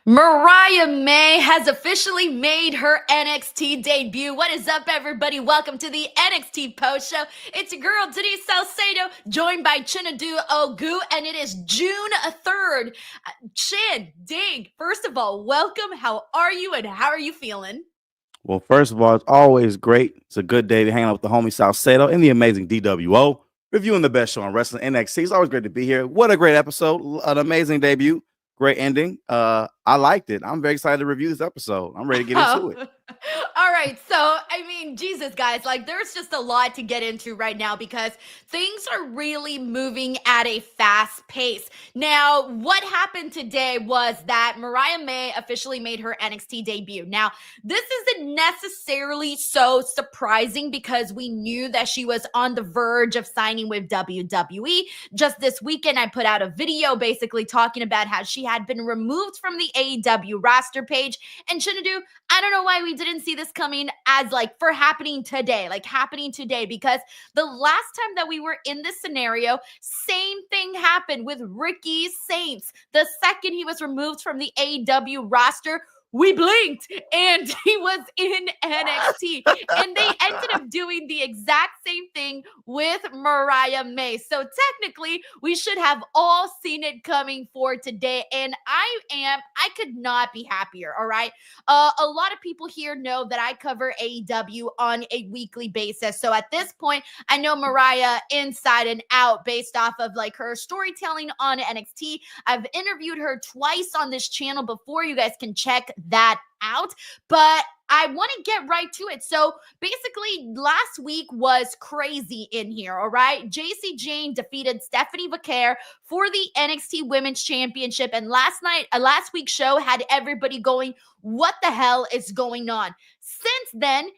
Mariah May has officially made her NXT debut. What is up, everybody? Welcome to the NXT Post Show. It's your girl, Denise Salcedo, joined by Chinedu Ogu, and it is June 3rd. Chin, Ding, first of all, welcome. How are you, and how are you feeling? Well, first of all, it's always great. It's a good day to hang out with the homie Salcedo and the amazing DWO, reviewing the best show on wrestling NXT. It's always great to be here. What a great episode. An amazing debut. Great ending. I liked it. I'm very excited to review this episode. I'm ready to get into it. All right. So, I mean, Jesus, guys, like there's just a lot to get into right now because things are really moving at a fast pace. Now, what happened today was that Mariah May officially made her NXT debut. Now, this isn't necessarily so surprising because we knew that she was on the verge of signing with WWE. Just this weekend, I put out a video basically talking about how she had been removed from the AEW roster page. And Chinedu, I don't know why we didn't see this coming as happening today, because the last time that we were in this scenario, same thing happened with Ricky Saints. The second he was removed from the AEW roster, we blinked and he was in NXT. And they ended up doing the exact same thing with Mariah May. So technically, we should have all seen it coming for today. And I could not be happier. All right. A lot of people here know that I cover AEW on a weekly basis. So at this point, I know Mariah inside and out based off of like her storytelling on NXT. I've interviewed her twice on this channel before. You guys can check that out, but I want to get right to it. So basically, last week was crazy in here, all right? JC Jane defeated Stephanie Vaquer for the NXT Women's Championship, and last week's show had everybody going, what the hell is going on? Since then,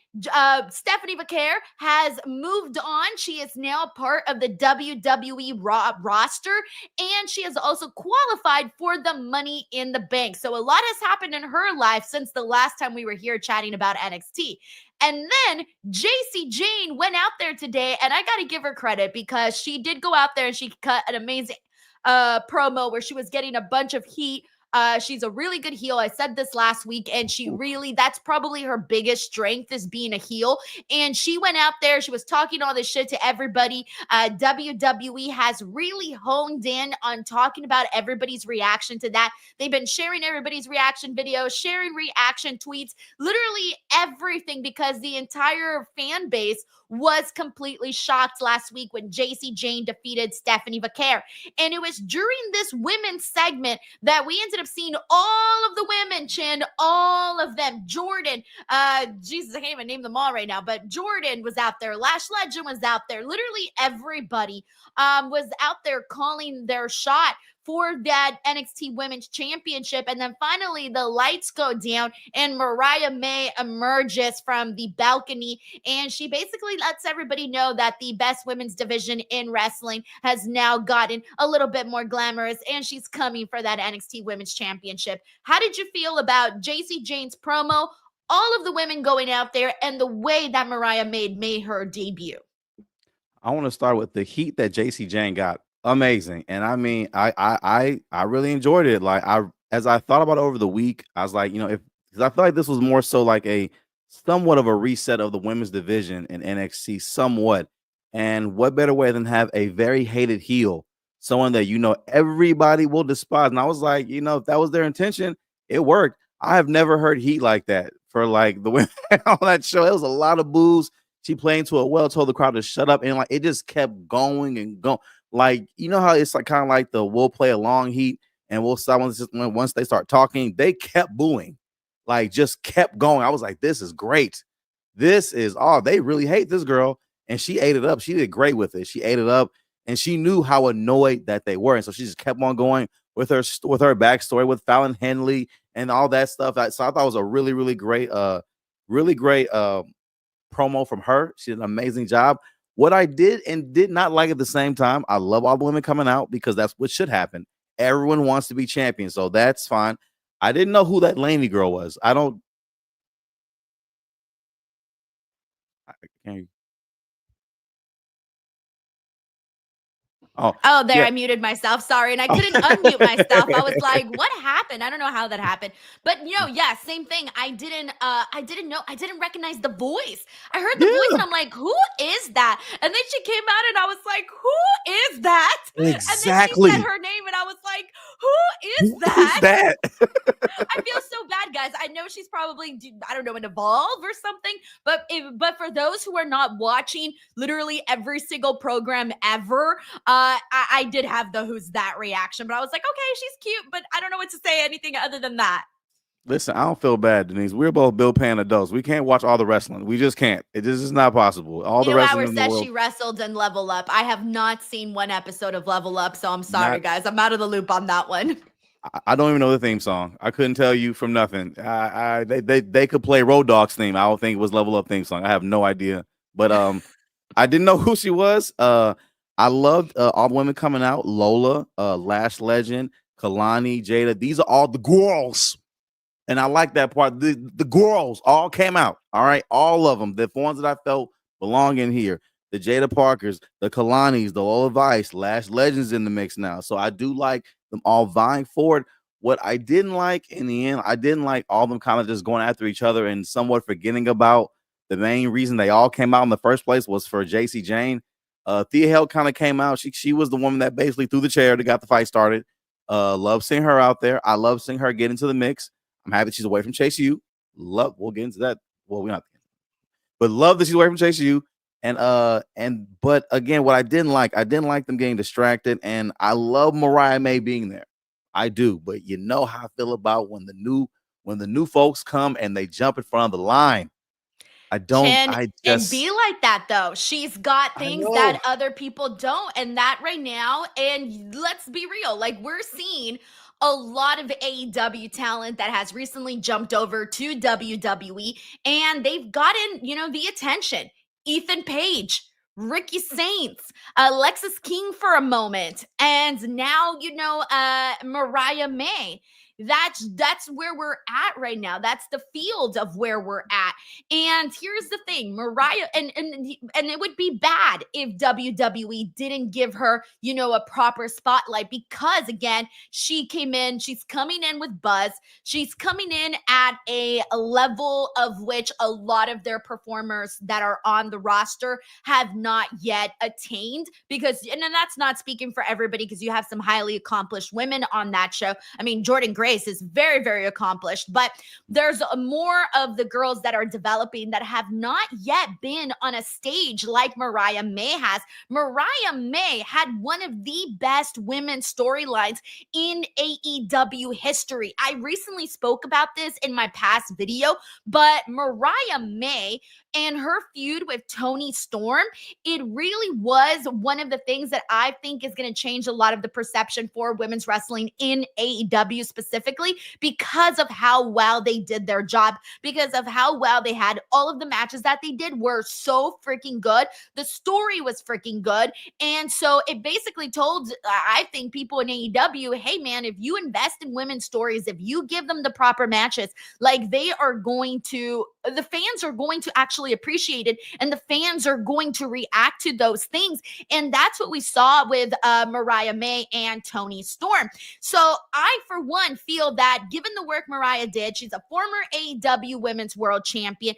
Stephanie Vaquer has moved on. She is now part of the WWE roster, and she has also qualified for the Money in the Bank. So a lot has happened in her life since the last time we were here chatting about NXT. And then JC Jane went out there today, and I got to give her credit because she did go out there and she cut an amazing promo where she was getting a bunch of heat. She's a really good heel. I said this last week, and that's probably her biggest strength is being a heel. And she went out there, she was talking all this shit to everybody. WWE has really honed in on talking about everybody's reaction to that. They've been sharing everybody's reaction videos, sharing reaction tweets, literally everything, because the entire fan base was completely shocked last week when JC Jane defeated Stephanie Vaquer. And it was during this women's segment that we ended up seeing all of the women, Chin, all of them. Jordan, Jesus, I can't even name them all right now, but Jordan was out there. Lash Legend was out there. Literally everybody was out there calling their shot for that NXT Women's Championship. And then finally the lights go down and Mariah May emerges from the balcony, and she basically lets everybody know that the best women's division in wrestling has now gotten a little bit more glamorous, and she's coming for that NXT Women's Championship. How did you feel about JC Jane's promo, all of the women going out there, and the way that Mariah made her debut? I want to start with the heat that JC Jane got. Amazing. And I mean, I really enjoyed it. As I thought about it over the week, I was like, because I feel like this was more so like a somewhat of a reset of the women's division in NXT, somewhat. And what better way than have a very hated heel, someone that everybody will despise. And I was like, if that was their intention, it worked. I have never heard heat like that for like the women on that show. It was a lot of boos. She played into it well, told the crowd to shut up, and like it just kept going and going. Like, how it's like kind of like the we'll play a long heat and we'll stop once they start talking. They kept booing, like just kept going. I was like, this is great. They really hate this girl, and she ate it up. She did great with it. She ate it up, and she knew how annoyed that they were, and so she just kept on going with her backstory with Fallon Henley and all that stuff. So I thought it was a really, really great, promo from her. She did an amazing job. What I did and did not like at the same time, I love all the women coming out because that's what should happen. Everyone wants to be champion, so that's fine. I didn't know who that Laney girl was. I can't. Oh, Oh, there, yeah. I muted myself. Sorry. And I couldn't unmute myself. I was like, what happened? I don't know how that happened. But yeah, same thing. I didn't recognize the voice. I heard the voice and Yeah, I'm like, who is that? And then she came out and I was like, who is that? And then she said exactly. her name and I was like, who is Who is that? that? I feel so bad, guys. I know she's probably, I don't know, an Evolve or something. But for those who are not watching literally every single program ever, I did have the who's that reaction. But I was like, okay, she's cute, but I don't know what to say anything other than that. Listen, I don't feel bad, Denise. We're both bill paying adults. We can't watch all the wrestling. We just can't. It just is not possible. All You the know, wrestling Hour in the says world, she wrestled in Level Up. I have not seen one episode of Level Up, so I'm sorry, not. guys. I'm out of the loop on that one. I don't even know the theme song. I couldn't tell you from nothing. They could play Road Dogg's theme. I don't think it was Level Up theme song. I have no idea. But I didn't know who she was. I loved all the women coming out. Lola, Lash Legend, Kalani, Jada. These are all the girls. And I like that part. The girls all came out. All right. All of them. The ones that I felt belong in here. The Jada Parkers, the Kalanis, the Lola Vice, Lash Legends in the mix now. So I do like them all vying for it. What I didn't like in the end, I didn't like all of them kind of just going after each other and somewhat forgetting about the main reason they all came out in the first place was for JC Jane. Thea Hale kind of came out. She was the woman that basically threw the chair to got the fight started. Love seeing her out there. I love seeing her get into the mix. I'm happy she's away from Chase U. Love, we'll get into that. Well, we're not, but love that she's away from Chase U. But again, what I didn't like them getting distracted. And I love Mariah May being there. I do, but you know how I feel about when the new folks come and they jump in front of the line. Chin, I and be just, like that though. She's got I things that know. other people don't, and that right now, and let's be real, like we're seeing a lot of AEW talent that has recently jumped over to WWE, and they've gotten, the attention. Ethan Page, Ricky Saints, Alexis King for a moment, and now, Mariah May. That's where we're at right now. That's the field of where we're at. And here's the thing, Mariah, and it would be bad if WWE didn't give her, a proper spotlight because again, she's coming in with buzz. She's coming in at a level of which a lot of their performers that are on the roster have not yet attained because, and then that's not speaking for everybody because you have some highly accomplished women on that show. I mean, Jordan Grace is very, very accomplished, but there's more of the girls that are developing that have not yet been on a stage like Mariah May has. Mariah May had one of the best women's storylines in AEW history. I recently spoke about this in my past video, but Mariah May and her feud with Toni Storm, it really was one of the things that I think is going to change a lot of the perception for women's wrestling in AEW specifically because of how well they did their job, because of how well they had all of the matches that they did were so freaking good. The story was freaking good. And so it basically told, I think, people in AEW, hey man, if you invest in women's stories, if you give them the proper matches, like the fans are going to actually appreciate it and the fans are going to react to those things. And that's what we saw with Mariah May and Toni Storm. So I, for one, feel that given the work Mariah did, she's a former AEW Women's World Champion.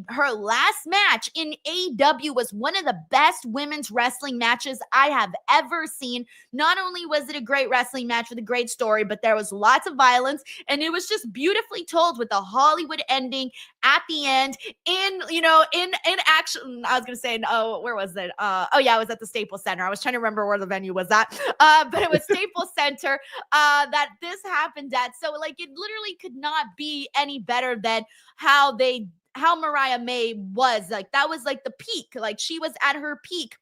Her last match in AEW was one of the best women's wrestling matches I have ever seen. Not only was it a great wrestling match with a great story, but there was lots of violence and it was just beautifully told with a Hollywood ending at the end in action. I was gonna say, oh, where was it? It was at the Staples Center. I was trying to remember where the venue was at, but it was Staples Center that this happened at. So like it literally could not be any better than how Mariah May was. Like that was like the peak. Like she was at her peak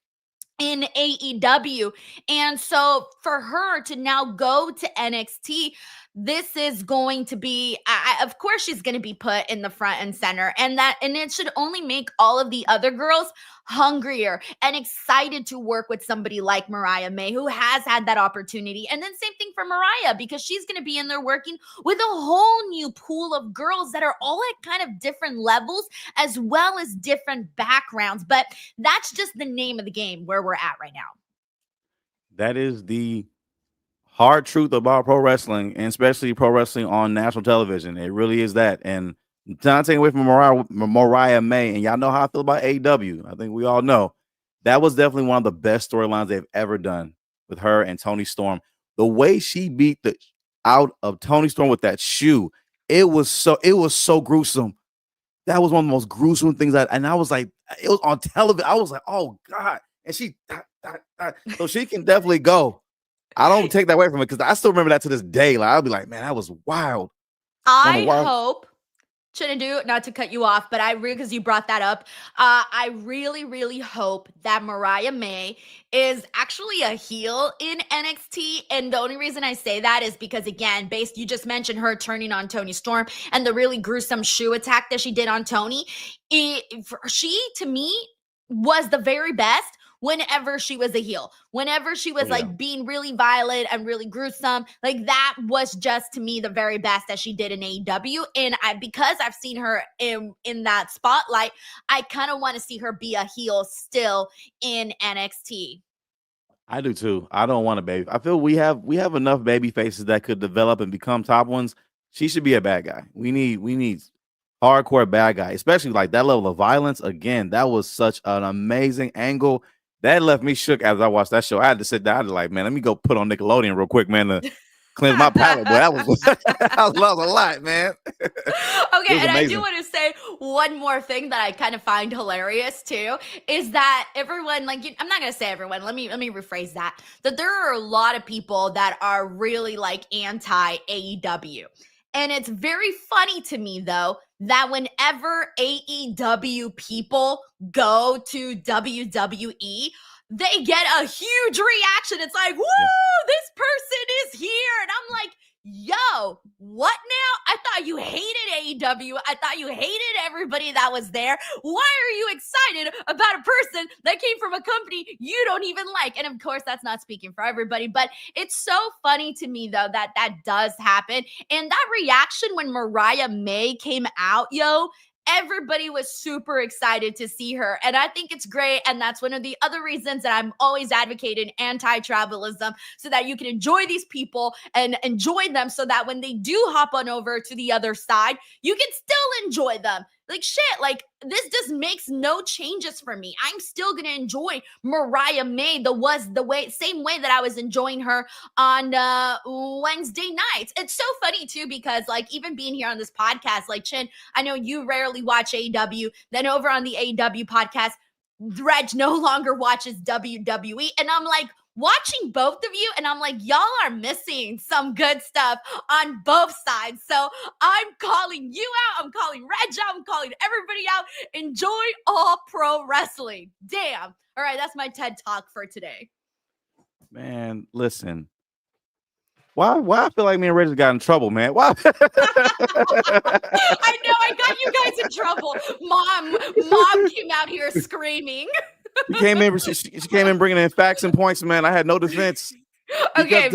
in AEW. And so for her to now go to NXT, this is going to be, of course, she's going to be put in the front and center. And it should only make all of the other girls hungrier and excited to work with somebody like Mariah May, who has had that opportunity. And then same thing for Mariah, because she's going to be in there working with a whole new pool of girls that are all at kind of different levels as well as different backgrounds. But that's just the name of the game where we're at right now. That is the hard truth about pro wrestling, and especially pro wrestling on national television. It really is that. And not taking away from Mariah May, and y'all know how I feel about AEW. I think we all know that was definitely one of the best storylines they've ever done with her and Tony Storm. The way she beat the out of Tony Storm with that shoe, it was so gruesome. That was one of the most gruesome things. And I was like, it was on television. I was like, oh God. And so she can definitely go. I don't take that away from it because I still remember that to this day. Like I'll be like, man, that was wild. One of I the wild. hope, Chinedu, not to cut you off, but because you brought that up, I really, really hope that Mariah May is actually a heel in NXT. And the only reason I say that is because, again, you just mentioned her turning on Tony Storm and the really gruesome shoe attack that she did on Tony. She, to me, was the very best whenever she was a heel, whenever she was like being really violent and really gruesome. Like that was just to me the very best that she did in AEW. And because I've seen her in that spotlight, I kind of want to see her be a heel still in NXT. I do too. I don't want a baby. I feel we have enough baby faces that could develop and become top ones. She should be a bad guy. We need hardcore bad guy, especially like that level of violence. Again, that was such an amazing angle. That left me shook as I watched that show. I had to sit down. I was like, man, let me go put on Nickelodeon real quick, man, to cleanse my palate. Boy, that was that was a lot, man. Okay, and I do want to say one more thing that I kind of find hilarious too is that everyone, like, I'm not gonna say everyone. Let me rephrase that. That there are a lot of people that are really like anti AEW, and it's very funny to me though that whenever AEW people go to WWE, they get a huge reaction. It's like, woo, this person is here. And I'm like, yo, what now? I thought you hated AEW. I thought you hated everybody that was there. Why are you excited about a person that came from a company you don't even like? And of course, that's not speaking for everybody, but it's so funny to me, though, that does happen. And that reaction when Mariah May came out, yo, everybody was super excited to see her. And I think it's great. And that's one of the other reasons that I'm always advocating anti-tribalism, so that you can enjoy these people and enjoy them, so that when they do hop on over to the other side, you can still enjoy them. Like shit, like this just makes no changes for me. I'm still gonna enjoy Mariah May same way that I was enjoying her on Wednesday nights. It's so funny too, because like even being here on this podcast, like Chin, I know you rarely watch AEW. Then over on the AEW podcast, Reg no longer watches WWE, and I'm like watching both of you, and I'm like, y'all are missing some good stuff on both sides. So I'm calling you out. I'm calling Reg out. I'm calling everybody out. Enjoy all pro wrestling. Damn. All right, that's my TED Talk for today. Man, listen. Why I feel like me and Reggie got in trouble, man? Why? I know I got you guys in trouble. Mom came out here screaming. She came in bringing in facts and points, man. I had no defense. Okay.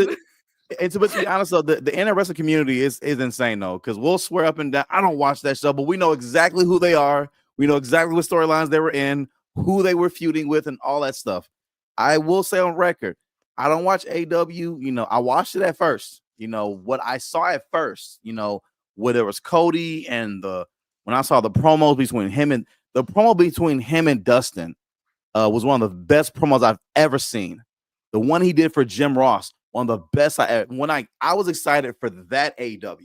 And to be honest, though, the internet wrestling community is insane, though, because we'll swear up and down. I don't watch that show, but we know exactly who they are. We know exactly what storylines they were in, who they were feuding with, and all that stuff. I will say on record, I don't watch AW. You know, I watched it at first. You know, what I saw at first, you know, where there was Cody and when I saw the promos between him and Dustin was one of the best promos I've ever seen. The one he did for Jim Ross, one of the best I was excited for that AW.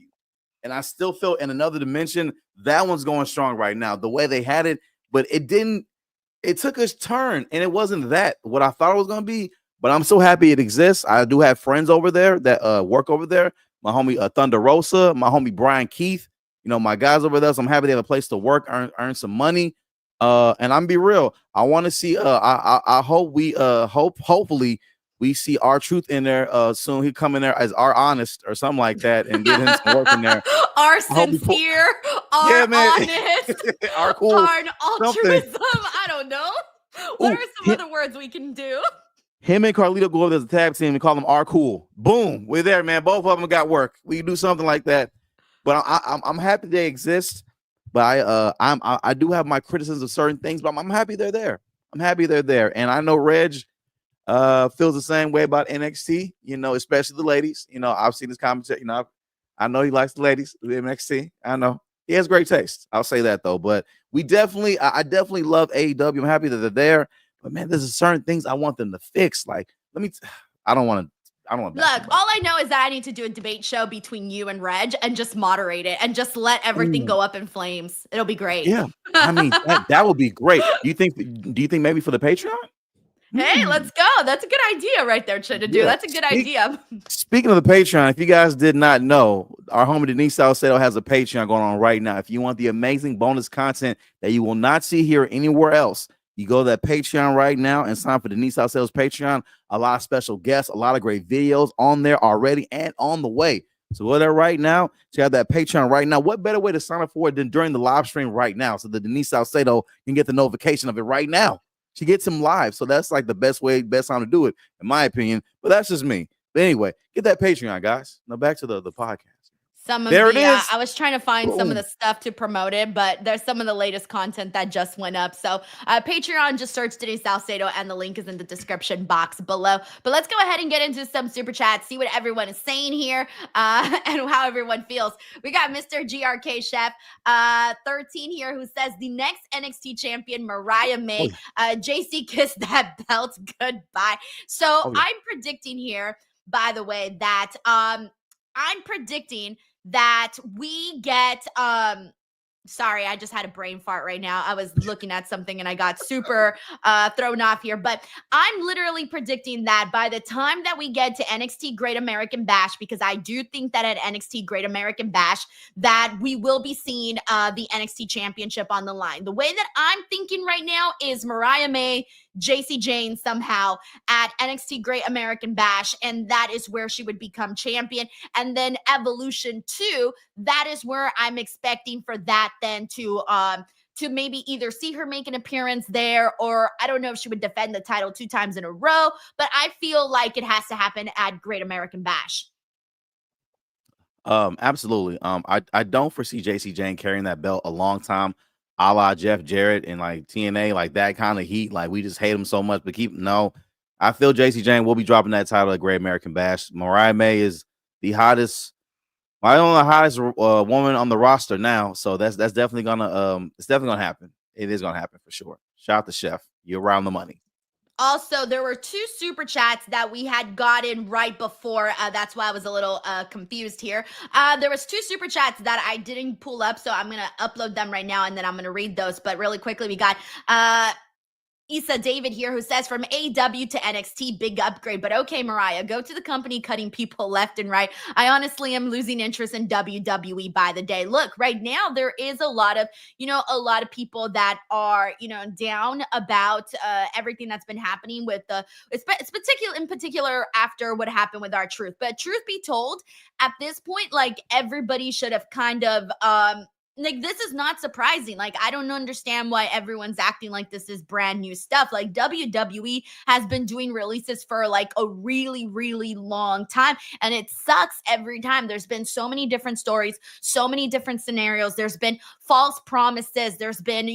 And I still feel in another dimension, that one's going strong right now. The way they had it, but it took a turn, and it wasn't what I thought it was going to be. But I'm so happy it exists. I do have friends over there that work over there. My homie Thunder Rosa, my homie Brian Keith. You know, my guys over there. So I'm happy they have a place to work, earn some money. And I'm be real. I want to see. I hope hopefully we see R-Truth in there soon. He come in there as R Honest or something like that, and get him some work in there. R sincere, R honest, R cool, R altruism. I don't know. What are some other words we can do? Him and Carlito go over as a tag team and call them R Cool. Boom, we're there, man. Both of them got work. We can do something like that. But I'm happy they exist. But I do have my criticisms of certain things, but I'm happy they're there. I'm happy they're there. And I know Reg, feels the same way about NXT, especially the ladies. I've seen his commentary, I know he likes the ladies with NXT. I know he has great taste. I'll say that though. But I definitely love AEW. I'm happy that they're there. But man, there's certain things I want them to fix. Like, I don't want to. I don't want to. Look, all I know is that I need to do a debate show between you and Reg and just moderate it and just let everything go up in flames. It'll be great. Yeah, I mean that would be great. Do you think maybe for the Patreon? Hey, let's go. That's a good idea right there, Chindedu. Yeah. That's a good idea. Speaking of the Patreon, if you guys did not know, our homie Denise Salcedo has a Patreon going on right now. If you want the amazing bonus content that you will not see here anywhere else, you go to that Patreon right now and sign for Denise Salcedo's Patreon. A lot of special guests, a lot of great videos on there already and on the way. So go there right now. So you have that Patreon right now. What better way to sign up for it than during the live stream right now, so that Denise Salcedo can get the notification of it right now? She gets him live. So that's like the best time to do it, in my opinion. But that's just me. But anyway, get that Patreon, guys. Now back to the podcast. There it is. I was trying to find some of the stuff to promote it, but there's some of the latest content that just went up. So Patreon, just search Denise Salcedo, and the link is in the description box below. But let's go ahead and get into some super chats, see what everyone is saying here, and how everyone feels. We got Mr. GRK Chef 13 here, who says the next NXT champion, Mariah May. JC kissed that belt goodbye. So I'm predicting here, by the way, that I'm predicting that we get sorry, I just had a brain fart right now. I was looking at something and I got super thrown off here. But I'm literally predicting that by the time that we get to NXT Great American Bash, because I do think that at NXT Great American Bash, that we will be seeing the NXT Championship on the line. The way that I'm thinking right now is Mariah May, JC Jane somehow at NXT Great American Bash, and that is where she would become champion. And then Evolution 2, that is where I'm expecting for that then to maybe either see her make an appearance there, or I don't know if she would defend the title 2 times in a row, but I feel like it has to happen at Great American Bash. Absolutely. I don't foresee JC Jane carrying that belt a long time, a la Jeff Jarrett and like TNA, like that kind of heat. Like we just hate him so much, but I feel JC Jane will be dropping that title at Great American Bash. Mariah May is the hottest, woman on the roster now. So that's definitely gonna happen. It is gonna happen for sure. Shout out to Chef. You're around the money. Also, there were 2 super chats that we had gotten right before. That's why I was a little confused here. There was 2 super chats that I didn't pull up, so I'm going to upload them right now, and then I'm going to read those. But really quickly, we got Issa David here, who says, from AEW to NXT, big upgrade. But okay, Mariah, go to the company cutting people left and right. I honestly am losing interest in WWE by the day. Look, right now there is a lot of people that are, down about everything that's been happening with it's in particular after what happened with R-Truth. But truth be told, at this point, like, everybody should have kind of like, this is not surprising. Like, I don't understand why everyone's acting like this is brand new stuff. Like, WWE has been doing releases for like a really, really long time, and it sucks every time. There's been so many different stories, so many different scenarios. There's been false promises. There's been,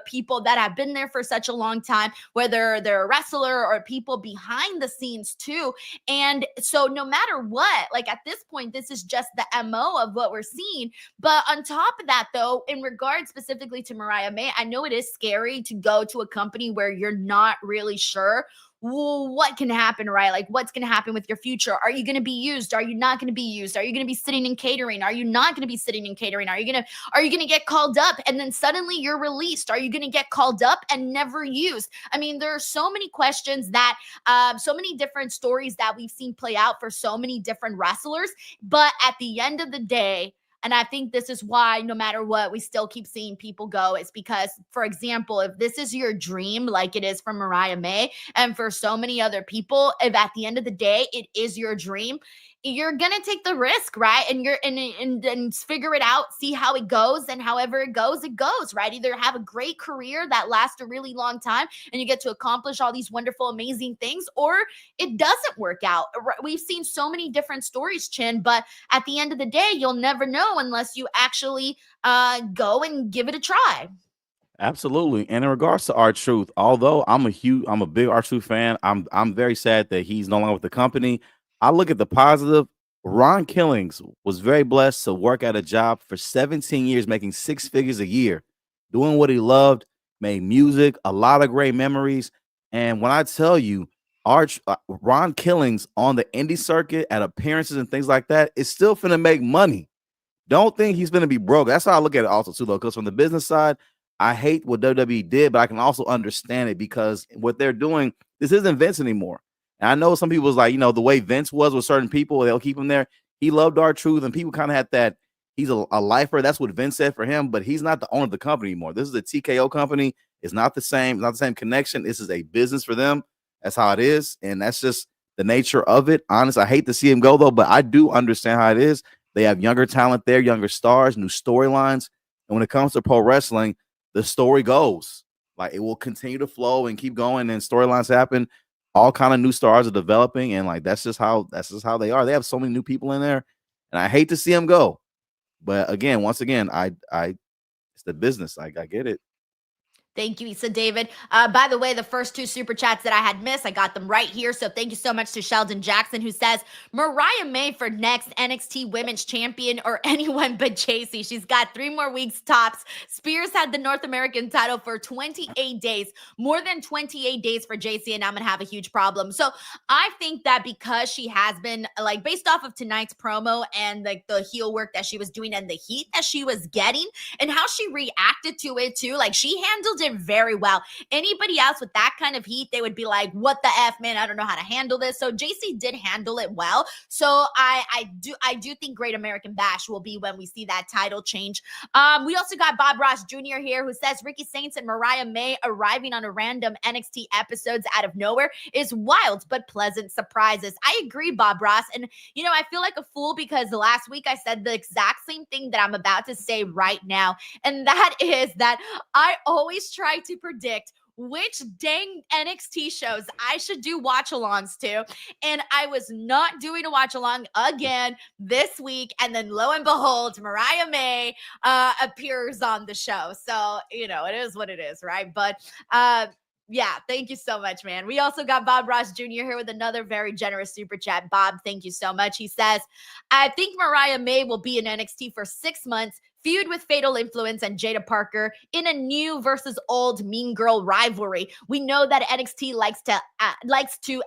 people that have been there for such a long time, whether they're a wrestler or people behind the scenes too. And so no matter what, like, at this point, this is just the MO of what we're seeing. But on top of that, though, in regard specifically to Mariah May, I know it is scary to go to a company where you're not really sure what can happen, right? Like, what's going to happen with your future? Are you going to be used? Are you not going to be used? Are you going to be sitting in catering? Are you not going to be sitting in catering? Are you going to get called up and then suddenly you're released? Are you going to get called up and never used? I mean, there are so many questions that, so many different stories that we've seen play out for so many different wrestlers. But at the end of the day, and I think this is why no matter what, we still keep seeing people go. It's because, for example, if this is your dream, like it is for Mariah May and for so many other people, if at the end of the day, it is your dream, you're going to take the risk, right? And and figure it out, see how it goes, and however it goes, right? Either have a great career that lasts a really long time and you get to accomplish all these wonderful, amazing things, or it doesn't work out. We've seen so many different stories, Chin, but at the end of the day, you'll never know unless you actually go and give it a try. Absolutely. And in regards to our truth, although I'm a big R Truth fan, I'm very sad that he's no longer with the company. I look at the positive. Ron Killings was very blessed to work at a job for 17 years, making six figures a year, doing what he loved, made music, a lot of great memories. And when I tell you, Ron Killings on the indie circuit at appearances and things like that is still finna make money. Don't think he's going to be broke. That's how I look at it also too, though. Because from the business side, I hate what WWE did, but I can also understand it because what they're doing, this isn't Vince anymore. And I know some people was like, the way Vince was with certain people, they'll keep him there. He loved our truth, and people kind of had that. He's a lifer. That's what Vince said for him, but he's not the owner of the company anymore. This is a TKO company. It's not the same. It's not the same connection. This is a business for them. That's how it is, and that's just the nature of it. Honest, I hate to see him go though, but I do understand how it is. They have younger talent there, younger stars, new storylines. And when it comes to pro wrestling, the story goes. Like it will continue to flow and keep going, and storylines happen. All kind of new stars are developing, and like that's just how they are. They have so many new people in there, and I hate to see them go. But again, once again, I it's the business. I get it. Thank you, Issa David. By the way, the first two super chats that I had missed, I got them right here. So thank you so much to Sheldon Jackson, who says Mariah May for next NXT Women's Champion or anyone but JC. She's got 3 more weeks tops. Spears had the North American title for 28 days, more than 28 days for JC, and I'm gonna have a huge problem. So I think that because she has been like based off of tonight's promo and like the heel work that she was doing and the heat that she was getting and how she reacted to it too, like she handled it very well. Anybody else with that kind of heat, they would be like, what the F, man, I don't know how to handle this. So JC did handle it well. So I do think Great American Bash will be when we see that title change. We also got Bob Ross Jr. here, who says Ricky Saints and Mariah May arriving on a random NXT episodes out of nowhere is wild but pleasant surprises. I agree, Bob Ross. And I feel like a fool because last week I said the exact same thing that I'm about to say right now. And that is that I always try to predict which dang NXT shows I should do watch alongs to. And I was not doing a watch along again this week. And then lo and behold, Mariah May appears on the show. So, it is what it is, right? But yeah, thank you so much, man. We also got Bob Ross Jr. here with another very generous super chat. Bob, thank you so much. He says, I think Mariah May will be in NXT for 6 months, feud with Fatal Influence and Jada Parker in a new versus old Mean Girl rivalry. We know that NXT likes to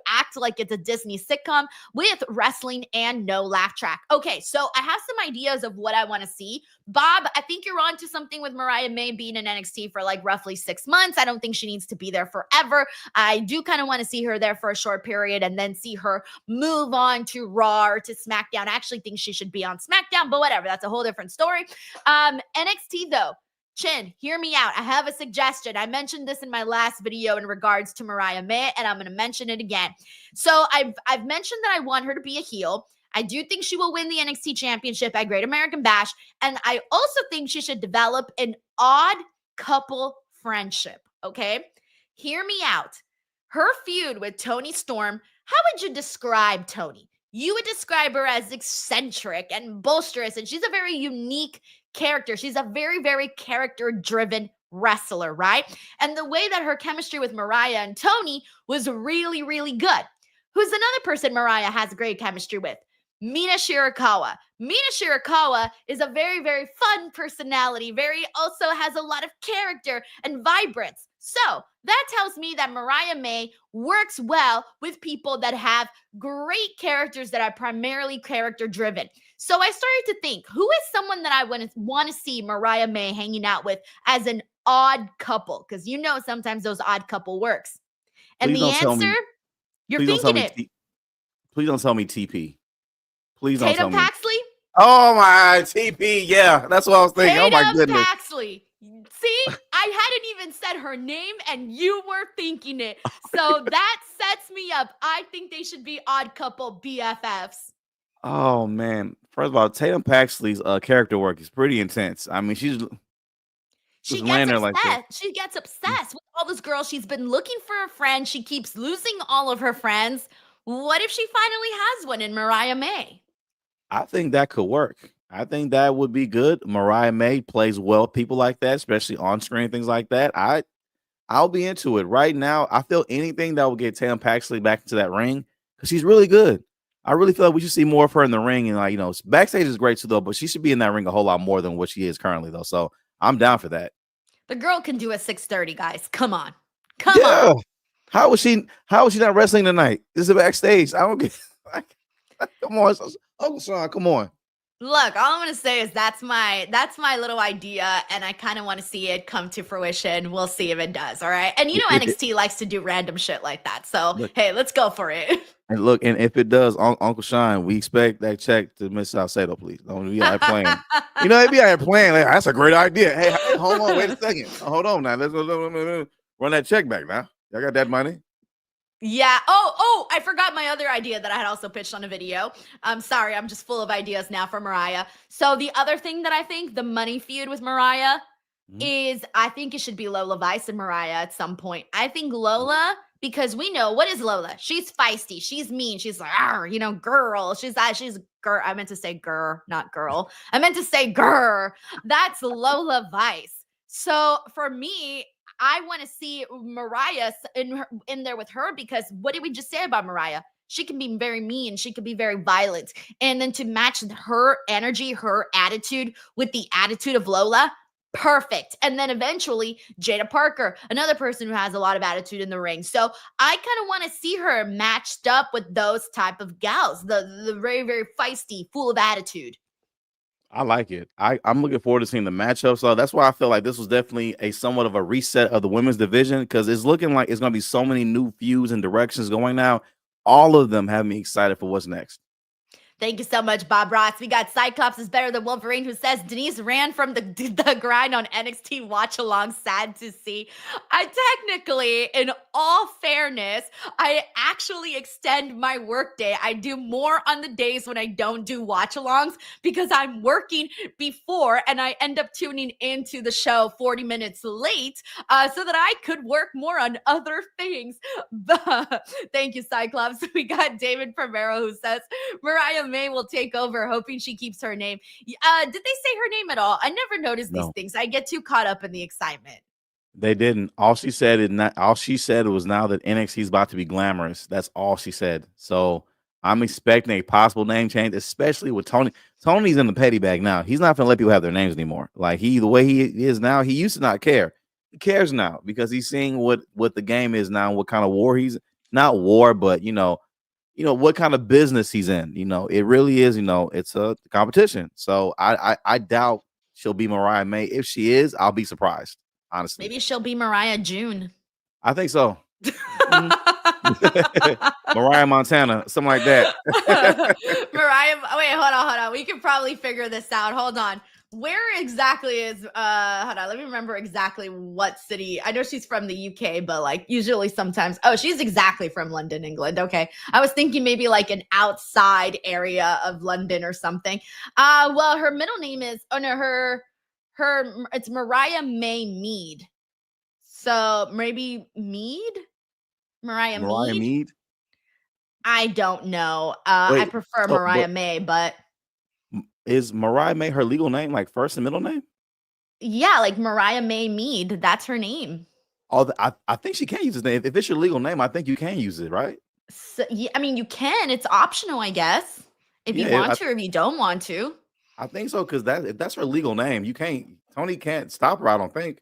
act like it's a Disney sitcom with wrestling and no laugh track. Okay, so I have some ideas of what I want to see. Bob, I think you're on to something with Mariah May being in NXT for like roughly 6 months. I don't think she needs to be there forever. I do kind of want to see her there for a short period and then see her move on to Raw or to SmackDown. I actually think she should be on SmackDown, but whatever. That's a whole different story. NXT though, Chin, hear me out. I have a suggestion. I mentioned this in my last video in regards to Mariah May, and I'm going to mention it again. So I've mentioned that I want her to be a heel. I do think she will win the NXT championship at Great American Bash. And I also think she should develop an odd couple friendship. Okay. Hear me out. Her feud with Toni Storm. How would you describe Toni? You would describe her as eccentric and boisterous, and she's a very unique character. She's a very, very character-driven wrestler, right? And the way that her chemistry with Mariah and Toni was really, really good. Who's another person Mariah has great chemistry with? Mina Shirakawa. Mina Shirakawa is a very, very fun personality, also has a lot of character and vibrance. So that tells me that Mariah May works well with people that have great characters that are primarily character driven. So I started to think, who is someone that I want to see Mariah May hanging out with as an odd couple? Because sometimes those odd couple works. And Please the don't tell answer, me. you're Please don't tell thinking me. it. Please don't tell me TP. Please don't tell Tatum me. Paxley? Oh my TP. Yeah, that's what I was thinking. Oh my Tatum goodness. Paxley. See, I hadn't even said her name and you were thinking it. So that sets me up. I think they should be odd couple BFFs. Oh man. First of all, Tatum Paxley's character work is pretty intense. I mean, she's She just gets laying there like this. obsessed. She gets obsessed with all those girls. She's been looking for a friend. She keeps losing all of her friends. What if she finally has one in Mariah May? I think that could work. I think that would be good. Mariah May plays well, people like that, especially on screen, things like that. I'll be into it right now. I feel anything that will get Tam Paxley back into that ring because she's really good. I really feel like we should see more of her in the ring, and backstage is great too, though. But she should be in that ring a whole lot more than what she is currently, though. So I'm down for that. The girl can do a 630, guys. Come on. Come Yeah. on. How was she not wrestling tonight? This is backstage. I don't get come on, Uncle Sean, come on. Look, all I'm gonna say is that's my little idea, and I kind of want to see it come to fruition. We'll see if it does. All right, and NXT likes to do random shit like that. So Look, hey, let's go for it. and look, and if it does, Uncle Sean, we expect that check to Miss Salcedo, please. Don't be out playing. They be out playing. Like, that's a great idea. Hey, hold on, wait a second. Hold on now. Let's run that check back now. Y'all got that money? Yeah. Oh, I forgot my other idea that I had also pitched on a video. I'm sorry, I'm just full of ideas now for Mariah. So the other thing that I think the money feud with Mariah is I think it should be Lola Vice and Mariah at some point. I think Lola, because we know what is Lola? She's feisty, she's mean, she's like, girl. She's girl. I meant to say girl, not girl. I meant to say girl. That's Lola Vice. So for me, I want to see Mariah in there with her because what did we just say about Mariah? She can be very mean. She can be very violent. And then to match her energy, her attitude with the attitude of Lola, perfect. And then eventually Jada Parker, another person who has a lot of attitude in the ring. So I kind of want to see her matched up with those type of gals, the very, very feisty, full of attitude. I like it. I'm looking forward to seeing the matchup. So that's why I feel like this was definitely a somewhat of a reset of the women's division because it's looking like it's going to be so many new feuds and directions going now. All of them have me excited for what's next. Thank you so much, Bob Ross. We got Cyclops is better than Wolverine, who says Denise ran from the grind on NXT watch along. Sad to see. I technically, in all fairness, I actually extend my workday. I do more on the days when I don't do watch alongs because I'm working before and I end up tuning into the show 40 minutes late so that I could work more on other things. But thank you, Cyclops. We got David Primero who says Mariah May will take over, hoping she keeps her name. Did they say her name at all? I never noticed these things. I get too caught up in the excitement. They didn't. All she said was now that NXT is about to be glamorous. That's all she said. So I'm expecting a possible name change, especially with Tony. Tony's in the petty bag now. He's not gonna let people have their names anymore. Like the way he is now, he used to not care. He cares now because he's seeing what the game is now, what kind of war he's not war, but what kind of business he's in. It really is, it's a competition. So I doubt she'll be Mariah May. If she is, I'll be surprised, honestly. Maybe she'll be Mariah June. I think so. Mariah Montana, something like that. Mariah, wait, hold on. We can probably figure this out. Hold on. Where exactly is hold on, let me remember exactly what city. I know she's from the UK, but usually sometimes she's exactly from London, England. Okay. I was thinking maybe an outside area of London or something. Well, her middle name is it's Mariah May Mead. So maybe Mead? Mariah Mead? I don't know. I prefer Mariah May, but is Mariah May her legal name, like first and middle name? Yeah, Mariah May Mead. That's her name. Oh, I think she can use his name. If it's your legal name, I think you can use it, right? So, yeah, I mean, you can. It's optional, I guess. If you want to or if you don't want to. I think so, because if that's her legal name, Tony can't stop her, I don't think.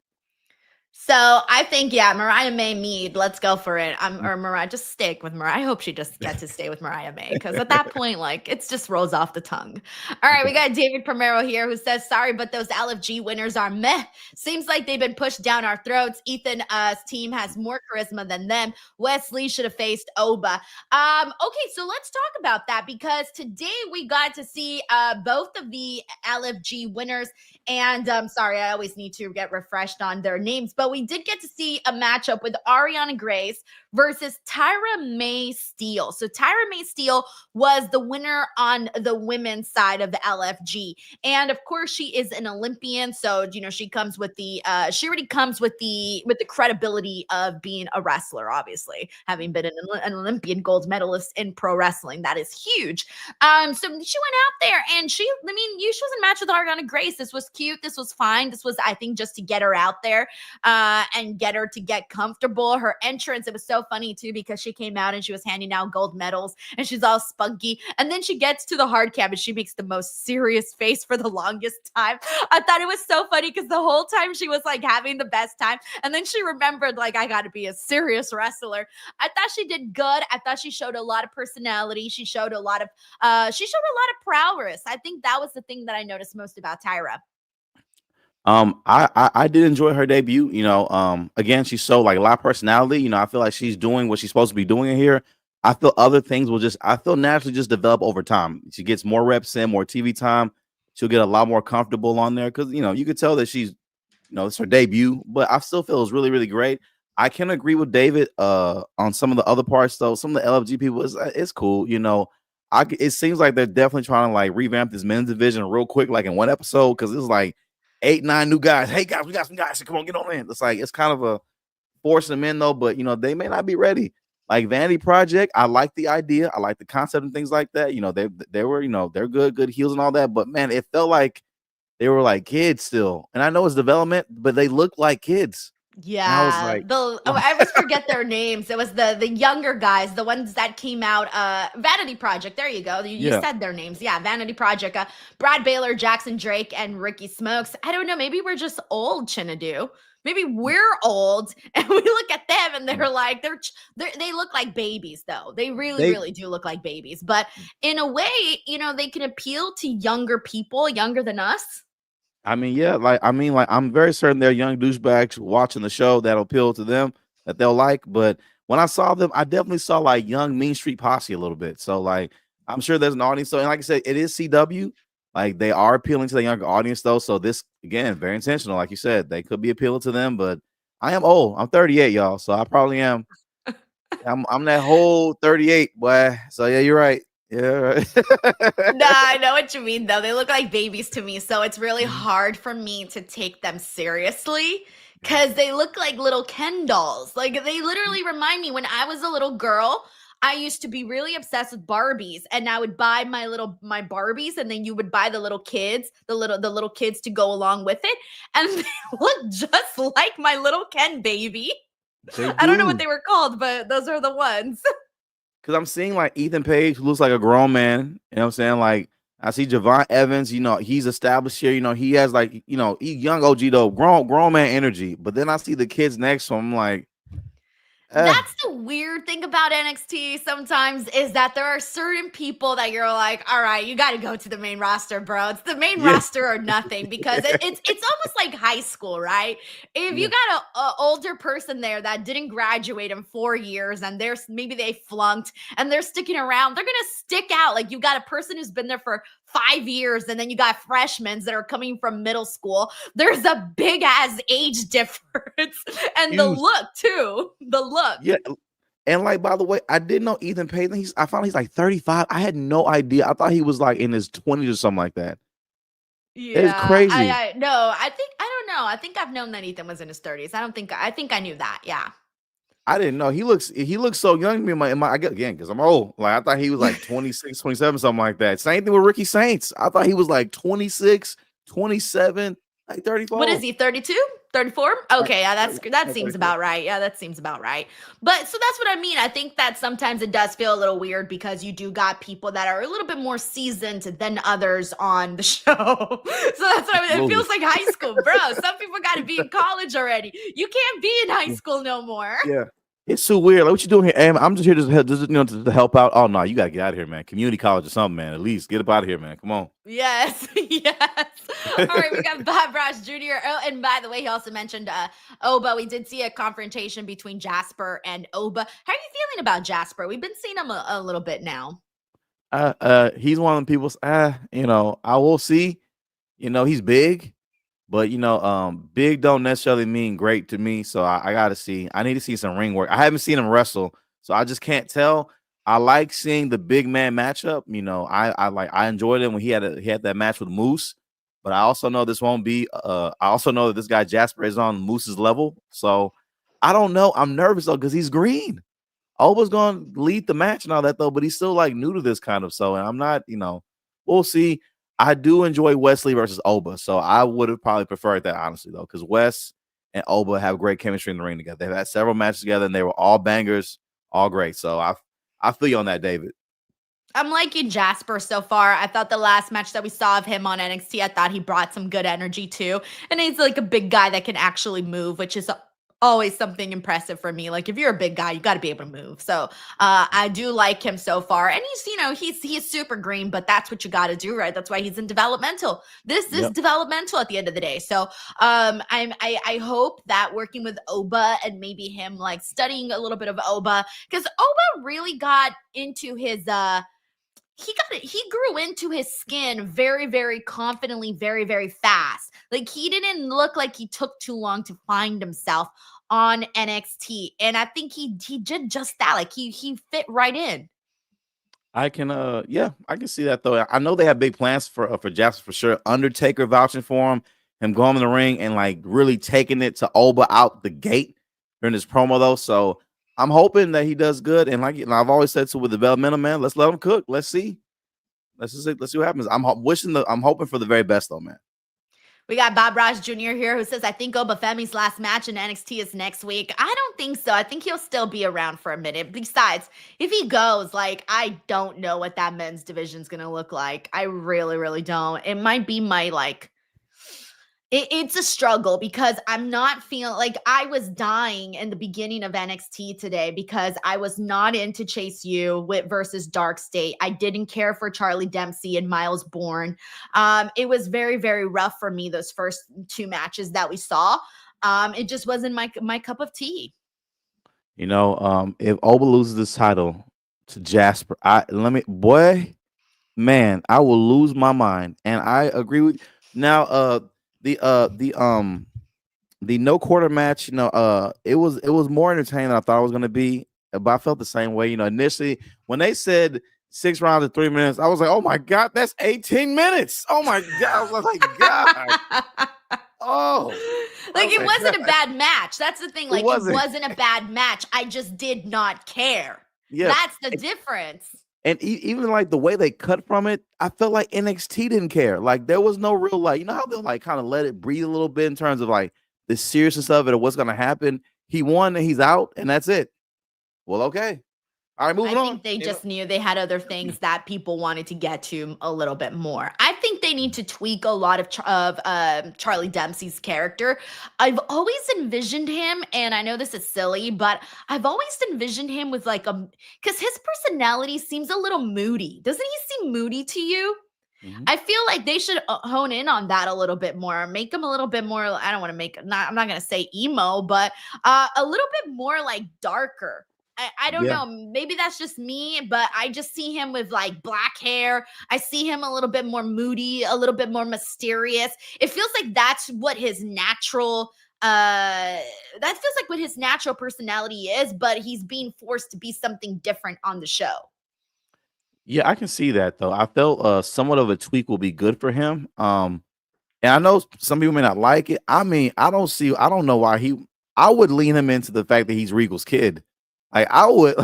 So I think, Mariah May Mead, let's go for it. Or Mariah, just stick with Mariah. I hope she just gets to stay with Mariah May because at that point, it just rolls off the tongue. All right, we got David Primero here who says, sorry, but those LFG winners are meh. Seems like they've been pushed down our throats. Ethan's team has more charisma than them. Wesley should have faced Oba. Okay, so let's talk about that because today we got to see both of the LFG winners. And sorry, I always need to get refreshed on their names, but we did get to see a matchup with Ariana Grace versus Tyra May Steele. So Tyra May Steele was the winner on the women's side of the LFG. And of course, she is an Olympian. So, she comes with she already comes with the credibility of being a wrestler, obviously, having been an Olympian gold medalist in pro wrestling. That is huge. So she went out there and she was in a match with Ariana Grace. This was cute. This was fine. This was, I think, just to get her out there and get her to get comfortable. Her entrance, it was so funny too, because she came out and she was handing out gold medals and she's all spunky. And then she gets to the hard cam and she makes the most serious face for the longest time. I thought it was so funny because the whole time she was like having the best time. And then she remembered, like, I got to be a serious wrestler. I thought she did good. I thought she showed a lot of personality. She showed a lot of prowess. I think that was the thing that I noticed most about Tyra. I did enjoy her debut. Again, she showed like a lot of personality. I feel like she's doing what she's supposed to be doing in here. I feel other things I feel naturally just develop over time. She gets more reps in, more TV time. She'll get a lot more comfortable on there because you could tell that she's, it's her debut. But I still feel it's really, really great. I can agree with David on some of the other parts though. Some of the LFG people, it's cool. It seems like they're definitely trying to like revamp this men's division real quick, like in one episode, because it's like 8-9 new guys. Hey guys, we got some guys. Come on, get on in. It's like it's kind of a forcing them in though, but they may not be ready. Like Vanity Project, I like the idea, I like the concept and things like that. They were they're good heels and all that, but man, it felt like they were like kids still. And I know it's development, but they look like kids. Yeah, and I was like, I always forget their names. It was the younger guys, the ones that came out. Vanity Project. There you go. You said their names. Yeah, Vanity Project. Brad Baylor, Jackson Drake, and Ricky Smokes. I don't know. Maybe we're just old, Chinedu. Maybe we're old, and we look at them, and they're like they look like babies, though. They really do look like babies. But in a way, they can appeal to younger people, younger than us. Yeah, I'm very certain there are young douchebags watching the show that'll appeal to them, that they'll like. But when I saw them, I definitely saw like young Mean Street Posse a little bit. So like, I'm sure there's an audience. So, and like I said, it is CW. Like they are appealing to the younger audience though. So this again, very intentional. Like you said, they could be appealing to them. But I am old. I'm 38, y'all. So I probably am. I'm that whole 38, boy. So yeah, you're right. Yeah. Nah, I know what you mean, though. They look like babies to me, so it's really hard for me to take them seriously because they look like little Ken dolls. Like, they literally remind me when I was a little girl, I used to be really obsessed with Barbies, and I would buy my Barbies, and then you would buy the little kids, the little kids to go along with it, and they look just like my little Ken baby. I don't know what they were called, but those are the ones. Because I'm seeing like Ethan Page, who looks like a grown man. You know what I'm saying? Like I see Javon Evans, he's established here. He has like, he young OG though, grown man energy. But then I see the kids next to him. I'm like, that's the weird thing about NXT sometimes is that there are certain people that you're like, all right, you got to go to the main roster, bro. It's the main roster or nothing because it's almost like high school, right? If you got an older person there that didn't graduate in 4 years and maybe they flunked and they're sticking around, they're going to stick out. Like you got a person who's been there for 5 years and then you got freshmen that are coming from middle school. There's a big ass age difference and the look too. The look. Yeah. And like, by the way, I didn't know Ethan Payton. I found he's like 35. I had no idea. I thought he was like in his 20s or something like that. Yeah, it's crazy. I don't know. I think I've known that Ethan was in his 30s. I think I knew that. Yeah. I didn't know. He looks so young to me in my I guess again because I'm old. Like I thought he was like 26, 27, something like that. Same thing with Ricky Saints. I thought he was like 26, 27, like 34. What is he, 32? 34? Okay, yeah, that seems about right. Yeah, that seems about right. But so that's what I mean. I think that sometimes it does feel a little weird because you do got people that are a little bit more seasoned than others on the show. So that's what I mean. It feels like high school, bro. Some people got to be in college already. You can't be in high school no more. Yeah. It's so weird. Like, what you doing here? Hey, I'm just here to help out. Oh no, you gotta get out of here, man. Community college or something, man. At least get up out of here, man. Come on. Yes, yes. All right, we got Bob Ross Jr. Oh, and by the way, he also mentioned Oba. We did see a confrontation between Jasper and Oba. How are you feeling about Jasper? We've been seeing him a little bit now. He's one of the people. I will see. He's big. But big don't necessarily mean great to me. So I gotta see. I need to see some ring work. I haven't seen him wrestle, so I just can't tell. I like seeing the big man matchup. I enjoyed it when he had that match with Moose. But I also know this won't be. I also know that this guy Jasper is on Moose's level. So I don't know. I'm nervous though because he's green. Oba's going to lead the match and all that though, but he's still like new to this kind of. So, and I'm not. We'll see. I do enjoy Wesley versus Oba, so I would have probably preferred that honestly though, because Wes and Oba have great chemistry in the ring together. They've had several matches together, and they were all bangers, all great. So I feel you on that, David. I'm liking Jasper so far. I thought the last match that we saw of him on NXT, I thought he brought some good energy too. And he's like a big guy that can actually move, which is always something impressive for me. Like if you're a big guy, you got to be able to move. So I do like him so far. And he's super green, but that's what you got to do, right? That's why he's in developmental. This is developmental at the end of the day. So I hope that working with Oba and maybe him like studying a little bit of Oba, because Oba really got into his he grew into his skin very, very confidently, very, very fast. Like he didn't look like he took too long to find himself on NXT. And I think he did just that. Like he fit right in. I can I can see that though. I know they have big plans for Jasper for sure. Undertaker vouching for him going in the ring and like really taking it to Oba out the gate during this promo though. So I'm hoping that he does good. And I've always said so with the developmental man, let's let him cook. Let's see. Let's see what happens. I'm hoping for the very best though, man. We got Bob Ross Jr. here who says, I think Oba Femi's last match in NXT is next week. I don't think so. I think he'll still be around for a minute. Besides, if he goes, like, I don't know what that men's division is going to look like. I really, really don't. It might be my, like, it's a struggle because I'm not feeling like I was dying in the beginning of NXT today because I was not into Chase U versus Dark State. I didn't care for Charlie Dempsey and Miles Bourne. It was very, very rough for me, those first two matches that we saw. It just wasn't my cup of tea. If Oba loses this title to Jasper, man, I will lose my mind. And I agree with now. The no quarter match, it was more entertaining than I thought it was going to be, but I felt the same way. Initially when they said 6 rounds of 3 minutes, I was like, oh my god, that's 18 minutes. Oh my god, I was like, god. Oh, like it wasn't a bad match. That's the thing. Like it wasn't a bad match. I just did not care. Yeah, that's the difference. And even like the way they cut from it, I felt like NXT didn't care. Like there was no real how they'll like kind of let it breathe a little bit in terms of like the seriousness of it or what's gonna happen. He won and he's out, and that's it. Well, okay. All right, moving on. I think they just knew they had other things that people wanted to get to a little bit more. I think they need to tweak a lot of Charlie Dempsey's character. I've always envisioned him, and I know this is silly, but I've always envisioned him with like because his personality seems a little moody. Doesn't he seem moody to you? Mm-hmm. I feel like they should hone in on that a little bit more. Make him a little bit more. I don't want to I'm not going to say emo, but a little bit more like darker. I don't know. Maybe that's just me, but I just see him with like black hair. I see him a little bit more moody, a little bit more mysterious. It feels like that's what his natural personality is, but he's being forced to be something different on the show. Yeah, I can see that though. I felt somewhat of a tweak will be good for him. And I know some people may not like it. I mean, I don't know why I would lean him into the fact that he's Regal's kid. I would.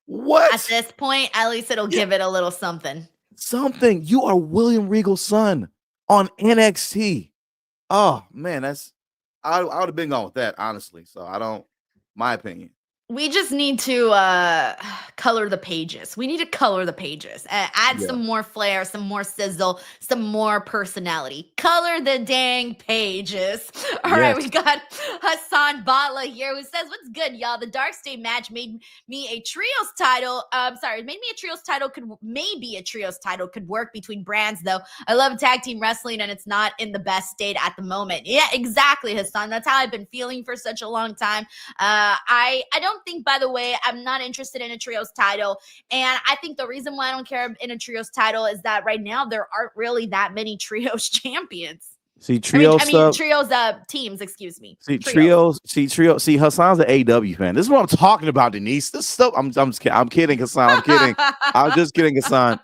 What? At this point, at least it'll give it a little something. Something. You are William Regal's son on NXT. Oh man, I would have been gone with that, honestly. So my opinion. We just need to color the pages. We need to color the pages. Add some more flair, some more sizzle, some more personality. Color the dang pages. All right, we got Hassan Batla here who says, what's good, y'all? The Dark State match made me a trios title. Maybe a trios title could work between brands, though. I love tag team wrestling, and it's not in the best state at the moment. Yeah, exactly, Hassan. That's how I've been feeling for such a long time. I don't think, by the way, I'm not interested in a trios title. And I think the reason why I don't care in a trios title is that right now there aren't really that many trios champions. See trio I mean stuff. trios, teams, excuse me. See Trios. trios. See trio. See Hassan's an AW fan. This is what I'm talking about, Denise. This stuff. I'm kidding, Hassan. I'm kidding. I'm just kidding, Hassan.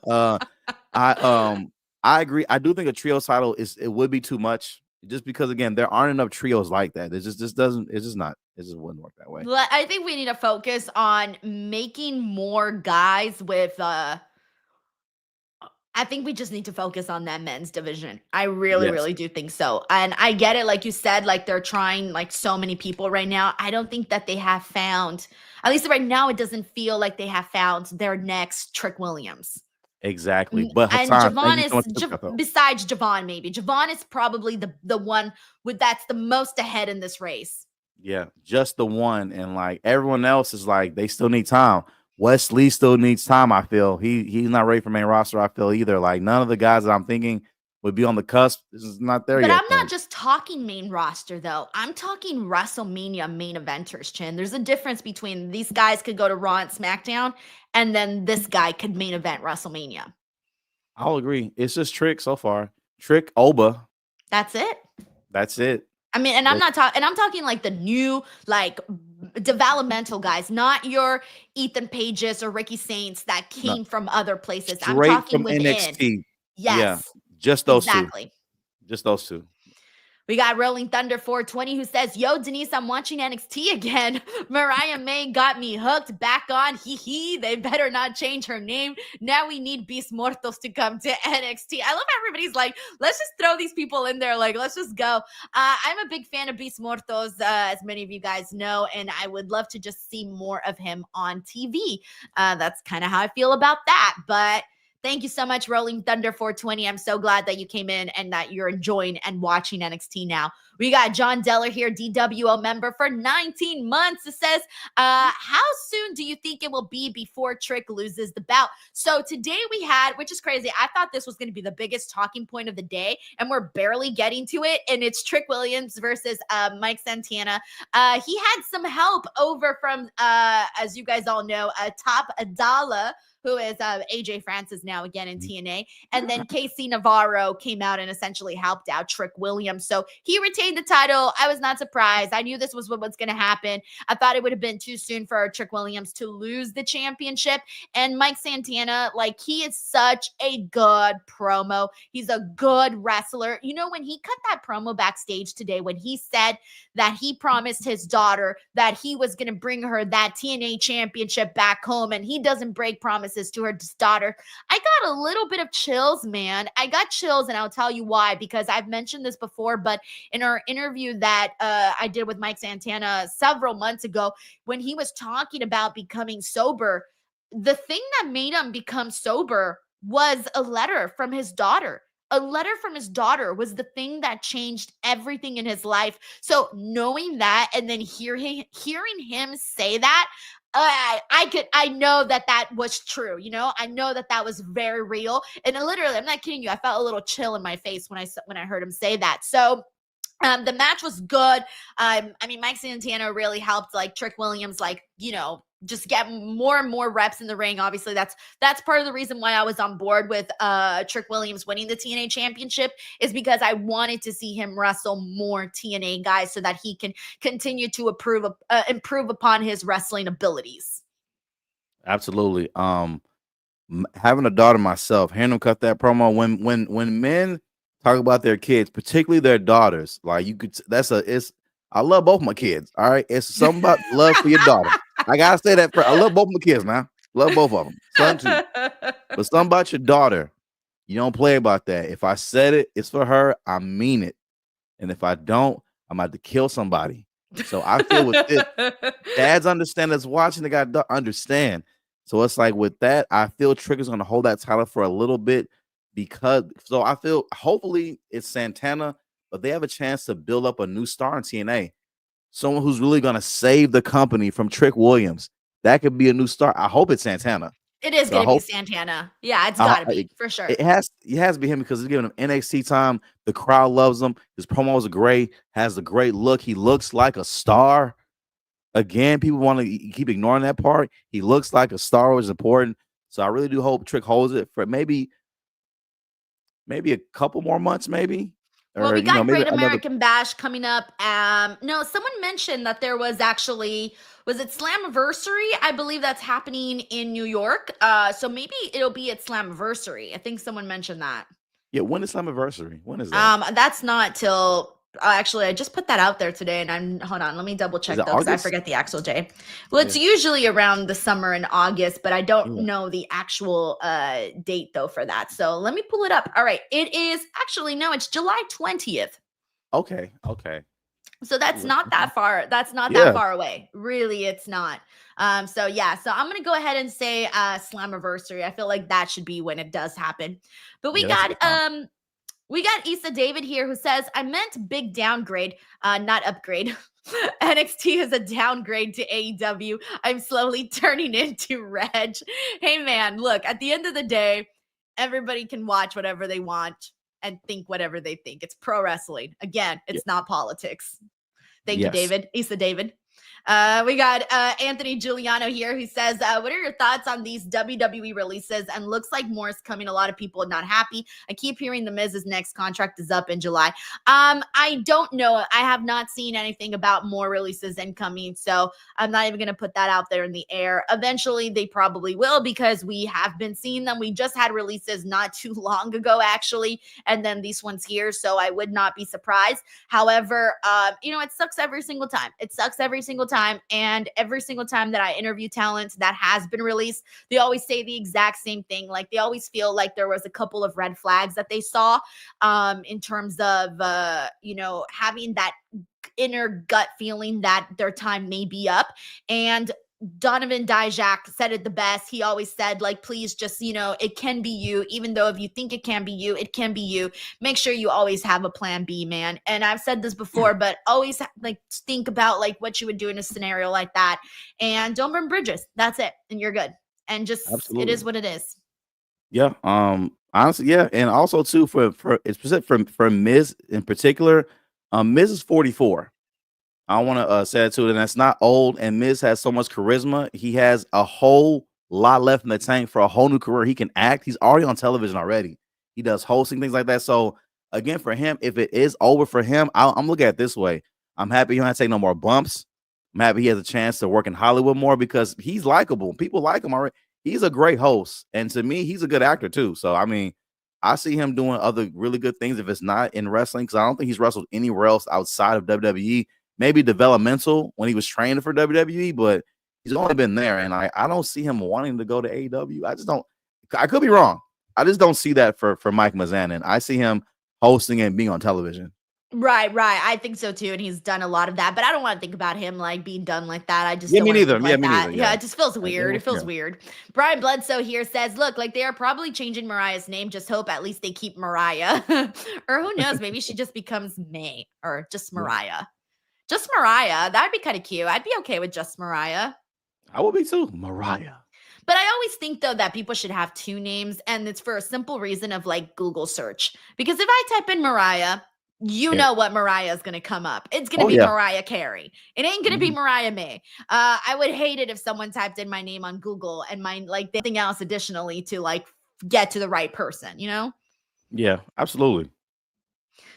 I I agree. I do think a trio title it would be too much, just because again there aren't enough trios like that. It just doesn't. It's just not. It just wouldn't work that way. I think we need to focus on making more guys with I think we just need to focus on that men's division. I really, Yes, really do think so. And I get it, like you said, like they're trying like so many people right now. I don't think that they have found, at least right now, it doesn't feel like they have found their next Trick Williams. exactly. But And Hassan, thank Javon you so much for that, though. besides Javon, maybe Javon is probably the one with that's the most ahead in this race. Yeah, just the one, and like everyone else is like they still need time. Wesley still needs time. I feel he's not ready for main roster. I feel either. Like none of the guys that I'm thinking would be on the cusp. This is not there But yet. I'm not just talking main roster though. I'm talking WrestleMania main eventers, Chin. There's a difference between these guys could go to Raw and SmackDown, and then this guy could main event WrestleMania. I'll agree. It's just Trick so far. Trick Oba. That's it. That's it. I mean, and I'm not talking, and I'm talking like the new, like developmental guys, not your Ethan Pages or Ricky Saints that No, came from other places. I'm straight talking from within. NXT. Yeah, Yes, just those two. exactly. Just those two. We got Rolling Thunder 420 who says, "Yo, Denise, I'm watching NXT again. Mariah May got me hooked back on. Hee hee. They better not change her name. Now we need Beast Mortos to come to NXT." I love how everybody's like, let's just throw these people in there. Like, let's just go. I'm a big fan of Beast Mortos, as many of you guys know, and I would love to just see more of him on TV. That's kind of how I feel about that. But thank you so much, Rolling Thunder 420. I'm so glad that you came in and that you're enjoying and watching NXT now. We got John Deller here, DWO member for 19 months. It says, how soon do you think it will be before Trick loses the belt? So today we had, which is crazy, I thought this was going to be the biggest talking point of the day, and we're barely getting to it, and it's Trick Williams versus Mike Santana. He had some help over from, as you guys all know, Top Adala, who is AJ Francis now again in TNA. And then KC Navarro came out and essentially helped out Trick Williams. So he retained the title. I was not surprised. I knew this was what was going to happen. I thought it would have been too soon for Trick Williams to lose the championship. And Mike Santana, like, he is such a good promo. He's a good wrestler. You know, when he cut that promo backstage today, when he said that he promised his daughter that he was going to bring her that TNA championship back home, and he doesn't break promises to her daughter, I got a little bit of chills, man. I got chills, and I'll tell you why, because I've mentioned this before, but in our interview that I did with Mike Santana several months ago, when he was talking about becoming sober, the thing that made him become sober was a letter from his daughter. A letter from his daughter was the thing that changed everything in his life. So knowing that and then hearing him say that, I know that was true. You know, I know that was very real. And literally, I'm not kidding you, I felt a little chill in my face when I heard him say that. So the match was good. I mean, Mike Santana really helped, like, Trick Williams, like, you know, just get more and more reps in the ring. Obviously, that's part of the reason why I was on board with Trick Williams winning the TNA championship, is because I wanted to see him wrestle more TNA guys so that he can continue to improve upon his wrestling abilities. Absolutely. Having a daughter myself, hearing him cut that promo, when men talk about their kids, particularly their daughters, like you could, I love both my kids. All right, it's something about love for your daughter. I gotta say that. I love both my kids, man. Love both of them, son too. But something about your daughter, you don't play about that. If I said it, it's for her. I mean it. And if I don't, I'm about to kill somebody. So I feel with this, dads understand that's watching. They got to understand. So it's like with that, I feel Trick is going to hold that title for a little bit, because so I feel hopefully it's Santana, but they have a chance to build up a new star in TNA. Someone who's really going to save the company from Trick Williams. That could be a new star. I hope it's Santana. It is going to be Santana. Yeah, it's got to be, for sure. It has to be him, because it's giving him NXT time. The crowd loves him. His promos are great. Has a great look. He looks like a star. Again, people want to keep ignoring that part. He looks like a star, which is important. So I really do hope Trick holds it for maybe a couple more months, maybe. Well, or we got maybe Great another. American Bash coming up. No, someone mentioned that there was actually, was it Slammiversary? I believe that's happening in New York. So maybe it'll be at Slammiversary. I think someone mentioned that. Yeah, when is Slammiversary? When is that? That's not till actually I just put that out there today, and I'm hold on, let me double Is check it though, because I August? forget the actual day. Well, it's Yeah, usually around the summer in August, but I don't yeah. know the actual date though for that. So let me pull it up. All right, it is actually no, it's July 20th. Okay, okay. So that's not Okay. that far. That's not that Yeah, far away. Really, it's not. So yeah, so I'm gonna go ahead and say Slammiversary. I feel like that should be when it does happen. But yeah. That's a good time. we got Issa David here who says, I meant big downgrade, not upgrade. NXT is a downgrade to AEW. I'm slowly turning into Reg. Hey man, look, at the end of the day, everybody can watch whatever they want and think whatever they think. It's pro wrestling. Again, Yeah. it's not politics. Thank you, Yes. David. Issa David. We got Anthony Giuliano here who says, what are your thoughts on these WWE releases? And looks like more is coming. A lot of people are not happy. I keep hearing the Miz's next contract is up in July. I don't know. I have not seen anything about more releases incoming. So I'm not even going to put that out there in the air. Eventually, they probably will because we have been seeing them. We just had releases not too long ago, actually. And then these ones here. So I would not be surprised. However, it sucks every single time. It sucks every single time. And every single time that I interview talent that has been released, they always say the exact same thing. Like they always feel like there was a couple of red flags that they saw in terms of, having that inner gut feeling that their time may be up. And Donovan Dijak said it the best. He always said, like, please just, it can be you. Even though if you think it can be you, it can be you. Make sure you always have a plan B, man. And I've said this before, but always like think about like what you would do in a scenario like that. And don't burn bridges. That's it. And you're good. And just, it is Absolutely. what it is. Yeah. Honestly, yeah, and also too for it's specific for Miz in particular. Miz is 44. I want to say that too, and that's not old. And Miz has so much charisma. He has a whole lot left in the tank for a whole new career. He can act. He's already on television already. He does hosting things like that. So again, for him, if it is over for him, I'm looking at it this way. I'm happy he don't have to take no more bumps. I'm happy he has a chance to work in Hollywood more because he's likable. People like him already. He's a great host, and to me, he's a good actor too. So I mean, I see him doing other really good things if it's not in wrestling because I don't think he's wrestled anywhere else outside of WWE. Maybe developmental when he was training for WWE, but he's only been there, and I don't see him wanting to go to AEW. I just don't. I could be wrong. I just don't see that for Mike Mizanin. I see him hosting and being on television. Right. I think so too. And he's done a lot of that, but I don't want to think about him like being done like that. I just Yeah, don't me want to neither. think Yeah, like me neither. that. Yeah, Yeah. it just feels I weird. It don't, feels yeah. weird. Brian Bledsoe here says, look, like they are probably changing Mariah's name. Just hope at least they keep Mariah. Or who knows, maybe she just becomes May or just Yeah. Mariah. Just Mariah. That'd be kind of cute. I'd be okay with just Mariah. I will be too. Mariah. But I always think though that people should have two names, and it's for a simple reason of like Google search. Because if I type in Mariah, you Yeah. know what Mariah is going to come up. It's going to Oh be yeah. Mariah Carey. It ain't going to be Mhm. Mariah May. I would hate it if someone typed in my name on Google and my like something else additionally to like get to the right person, you know? Yeah. Absolutely.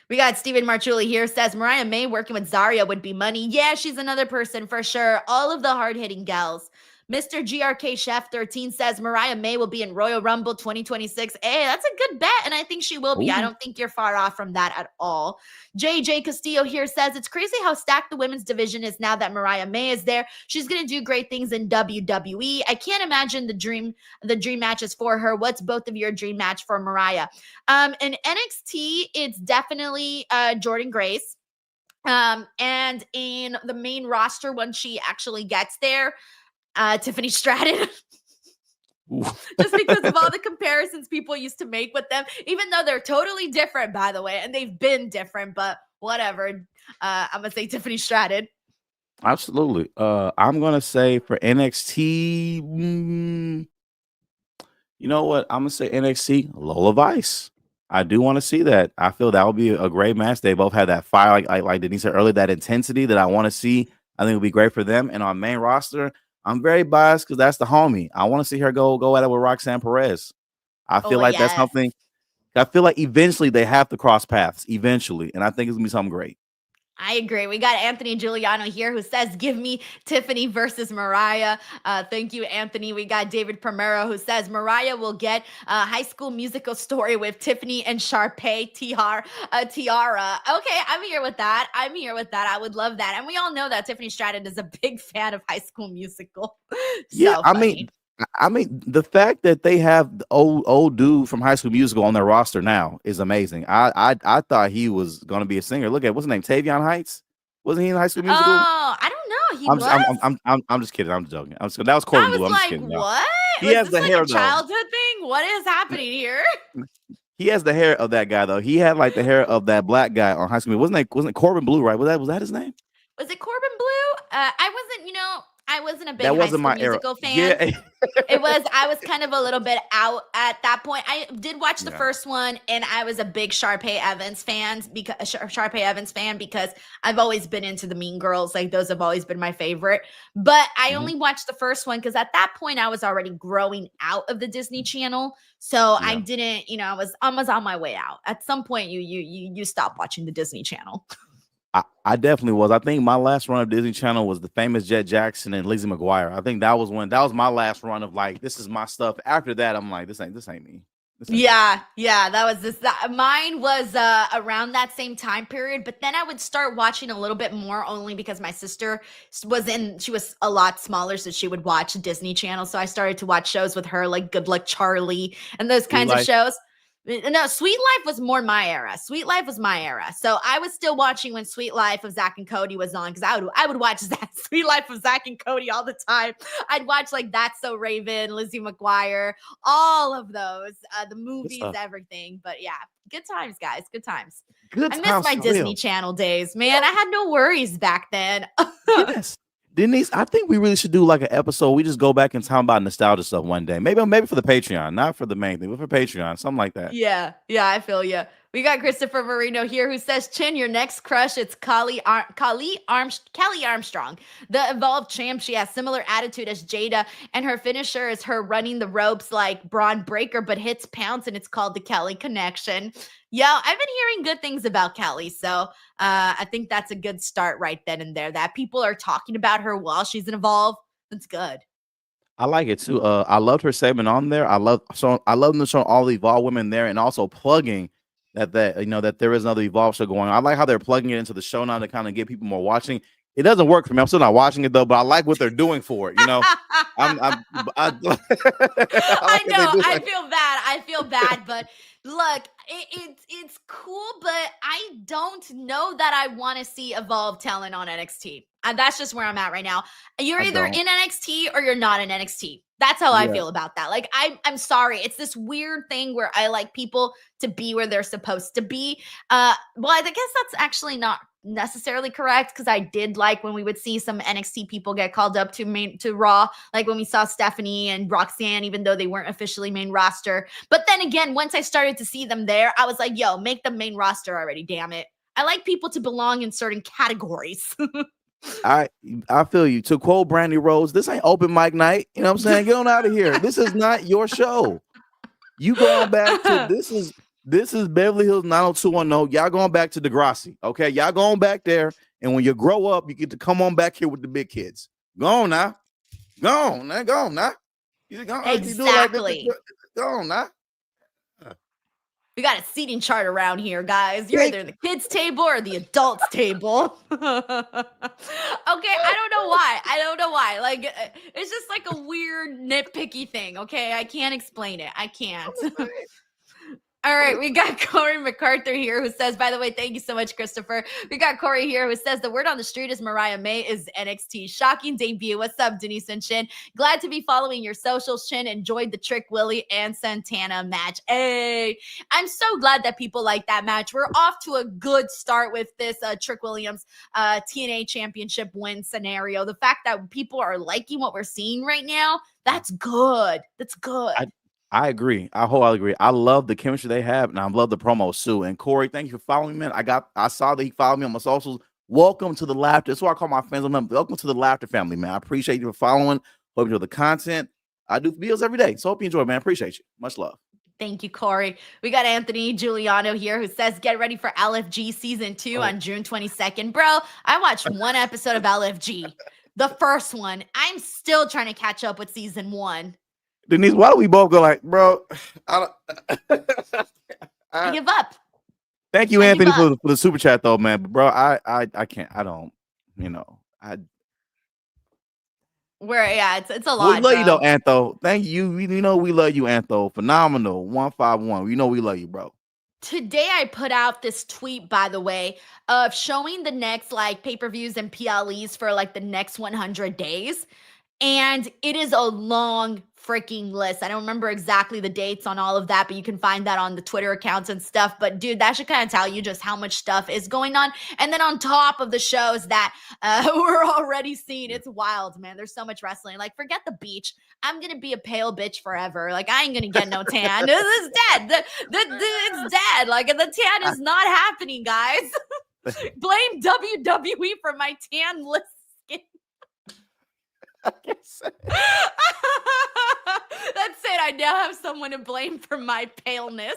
We got Steven Marchuli here says Mariah May working with Zarya would be money. Yeah, she's another person for sure. All of the hard-hitting gals. Mr. GRK Chef 13 says Mariah May will be in Royal Rumble 2026. Hey, that's a good bet, and I think she will be. I Ooh. don't think you're far off from that at all. JJ Castillo here says it's crazy how stacked the women's division is now that Mariah May is there. She's going to do great things in WWE. I can't imagine the dream matches for her. What's both of your dream match for Mariah? In NXT, it's definitely Jordan Grace. And in the main roster, when she actually gets there, Tiffany Stratton. Just because of all the comparisons people used to make with them, even though they're totally different, by the way, and they've been different, but whatever. I'm gonna say Tiffany Stratton. Absolutely. I'm gonna say for NXT, you know what? I'm gonna say NXT Lola Vice. I do want to see that. I feel that would be a great match. They both have that fire, like Denise said earlier, that intensity that I want to see. I think it would be great for them. And on main roster, I'm very biased because that's the homie. I want to see her go at it with Roxanne Perez. I Oh feel like that's yes. something I feel like eventually they have to cross paths eventually, and I think it's gonna be something great. I agree. We got Anthony Giuliano here who says, give me Tiffany versus Mariah. Thank you, Anthony. We got David Primero who says, Mariah will get a High School Musical story with Tiffany and Sharpay Tiara. Okay, I'm here with that. I would love that. And we all know that Tiffany Stratton is a big fan of High School Musical. Yeah, So funny. I mean, the fact that they have the old dude from High School Musical on their roster now is amazing. I thought he was gonna be a singer. Look at what's his name, Tavion Heights. Wasn't he in High School Musical? Oh, I don't know. He I'm just, was? I'm just kidding. I'm just joking. That was I Corbin was Blue. I'm just like, kidding. No. what? He Was has this the like hair a though. childhood thing? What is happening here? He has the hair of that guy though. He had like the hair of that black guy on High School. Wasn't it Corbin Blue? Right? Was that his name? Was it Corbin Blue? I wasn't a big That High wasn't School my era. Musical fan. Yeah. I was kind of a little bit out at that point. I did watch the Yeah. first one, and I was a big Sharpay Evans fan because I've always been into the Mean Girls. Like, those have always been my favorite. But I only watched the first one because at that point I was already growing out of the Disney Channel. So I Yeah. didn't, I was on my way out. At some point you stop watching the Disney Channel. I definitely was. I think my last run of Disney Channel was the famous Jet Jackson and Lizzie McGuire. I think that was my last run of like, this is my stuff. After that, I'm like, this ain't me. Yeah, that was this. Mine was around that same time period, but then I would start watching a little bit more only because my sister she was a lot smaller, so she would watch Disney Channel. So I started to watch shows with her, like Good Luck Charlie and those kinds of shows. No, Sweet Life was more my era. So I was still watching when Sweet Life of Zach and Cody was on, because I would watch Sweet Life of Zach and Cody all the time. I'd watch like That's So Raven, Lizzie McGuire, all of those, the movies, everything. But yeah, good times, guys. Good times. I miss my Disney Channel days, man. I had no worries back then. Yes. Denise, I think we really should do like an episode. We just go back and talk about nostalgia stuff one day. Maybe for the Patreon, not for the main thing, but for Patreon, something like that. Yeah, I feel you. We got Christopher Marino here who says, Chin, your next crush, it's Kelly Armstrong, the Evolved champ. She has similar attitude as Jada, and her finisher is her running the ropes like Braun Breaker, but hits pounds, and it's called the Kelly Connection. Yeah, I've been hearing good things about Kelly, so I think that's a good start right then and there, that people are talking about her while she's in Evolve. That's good. I like it too. I loved her segment on there. I love them showing all the Evolve women there, and also plugging that there is another Evolve show going on. I like how they're plugging it into the show now to kind of get people more watching. It doesn't work for me. I'm still not watching it though, but I like what they're doing for it. I know. I feel bad, but look, it's cool, but I don't know that I want to see Evolve talent on NXT. That's just where I'm at right now. You're either in NXT or you're not in NXT. That's how I feel about that. Like, I'm sorry. It's this weird thing where I like people to be where they're supposed to be. Well, I guess that's actually not necessarily correct, because I did like when we would see some NXT people get called up to Raw, like when we saw Stephanie and Roxanne, even though they weren't officially main roster. But then again, once I started to see them there, I was like, yo, make them main roster already, damn it. I like people to belong in certain categories. I feel you. To quote Brandy Rose, this ain't open mic night. You know what I'm saying? Get on out of here. This is not your show. You going back to this is Beverly Hills 90210. Y'all going back to Degrassi. Okay, y'all going back there. And when you grow up, you get to come on back here with the big kids. Go on now. Go on now. Go on now. Exactly. Go on now. We got a seating chart around here, guys. You're either the kids' table or the adults' table. Okay, I don't know why. Like, it's just like a weird nitpicky thing. Okay, I can't explain it. I can't. All right, we got Corey MacArthur here who says, by the way, thank you so much, Christopher. We got Corey here who says, the word on the street is Mariah May is NXT. Shocking debut. What's up, Denise and Chin? Glad to be following your socials, Chin. Enjoyed the Trick Willie and Santana match. Hey, I'm so glad that people like that match. We're off to a good start with this Trick Williams TNA Championship win scenario. The fact that people are liking what we're seeing right now, that's good. That's good. I agree. I wholly agree. I love the chemistry they have, and I love the promos too. And Corey, thank you for following me, man. I saw that he followed me on my socials. Welcome to the laughter. That's why I call my fans. Welcome to the laughter family, man. I appreciate you for following. Hope you enjoy the content. I do videos every day, so hope you enjoy, man. Appreciate you. Much love. Thank you, Corey. We got Anthony Giuliano here who says, get ready for LFG season 2 on June 22nd. Bro, I watched one episode of LFG, the first one. I'm still trying to catch up with season 1. Denise, why do we both go like, bro? I give up. Thank you, Anthony, for the super chat though, man. But bro, I can't. I don't. You know, it's a lot. We love you though, Antho. Thank you. You know we love you, Antho. Phenomenal. 151. You know we love you, bro. Today I put out this tweet, by the way, of showing the next like pay-per-views and PLEs for like the next 100 days. And it is a long freaking list. I don't remember exactly the dates on all of that, but you can find that on the Twitter accounts and stuff. But dude, that should kind of tell you just how much stuff is going on. And then on top of the shows that we're already seeing, it's wild, man. There's so much wrestling. Like, forget the beach. I'm going to be a pale bitch forever. Like, I ain't going to get no tan. This is dead. It's dead. Like, the tan is not happening, guys. Blame WWE for my tan list skin. That's it. I now have someone to blame for my paleness.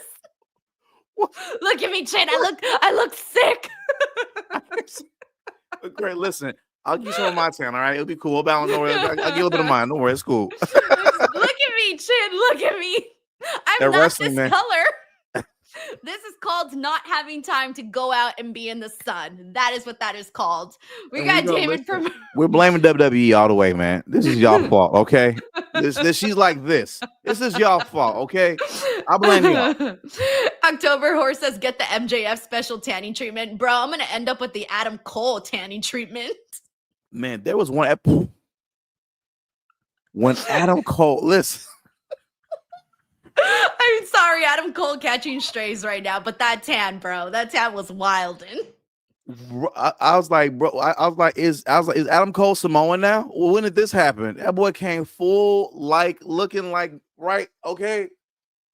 Look at me, Chin. I look sick. Great. Listen, I'll give you some of my tan. All right, it'll be cool. We'll balance. Don't worry. I'll give you a little bit of mine. Don't worry, it's cool. Look at me, Chin. Look at me. I'm not this color. This is called not having time to go out and be in the sun. That is what that is called. We got David from. We're blaming WWE all the way, man. This is y'all fault, okay? She's like this. This is y'all fault, okay? I blame y'all. October Horse says, get the MJF special tanning treatment. Bro, I'm going to end up with the Adam Cole tanning treatment. Man, there was one when Adam Cole, listen. I'm sorry, Adam Cole catching strays right now, but that tan, bro, that tan was wildin'. I was like, bro, is Adam Cole Samoan now? Well, when did this happen? That boy came full, like, looking like, right, okay?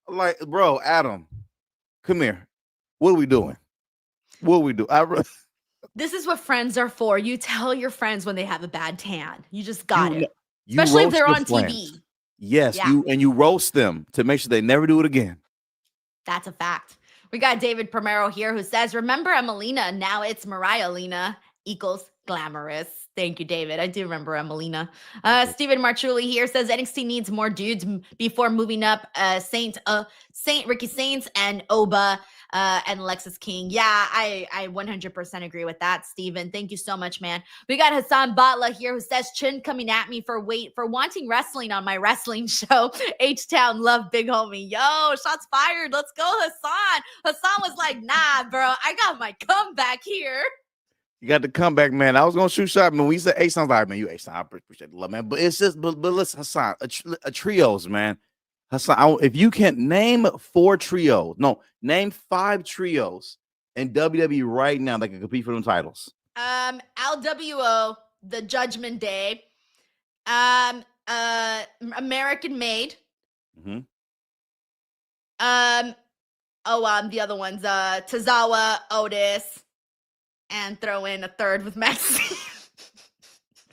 Like, bro, Adam, come here. What are we doing? What do we do? This is what friends are for. You tell your friends when they have a bad tan. You just got it. Especially if they're on TV. Yes, yeah. You roast them to make sure they never do it again. That's a fact. We got David Primero here who says, remember Emelina, now it's Mariah Lena equals glamorous. Thank you, David. I do remember Emelina. Steven Marchuli here says NXT needs more dudes before moving up Saint Ricky Saints and Oba and Lexus King. Yeah, I 100% agree with that, Steven. Thank you so much, man. We got Hassan Batla here who says, Chin coming at me for wanting wrestling on my wrestling show. H-Town, love big homie. Yo, shots fired. Let's go, Hassan. Hassan was like, nah, bro, I got my comeback here. You got the comeback, man. I was gonna shoot shot, man. We said H-Town's like, man, you H-Town, I appreciate the love, man. But it's just, but listen, Hassan, a trios, man. Hassan, if you can't name 4 trios, name 5 trios in WWE right now that can compete for them titles. LWO, the Judgment Day, American Made. Mm-hmm. The other ones, Tozawa, Otis, and throw in a third with Maxine.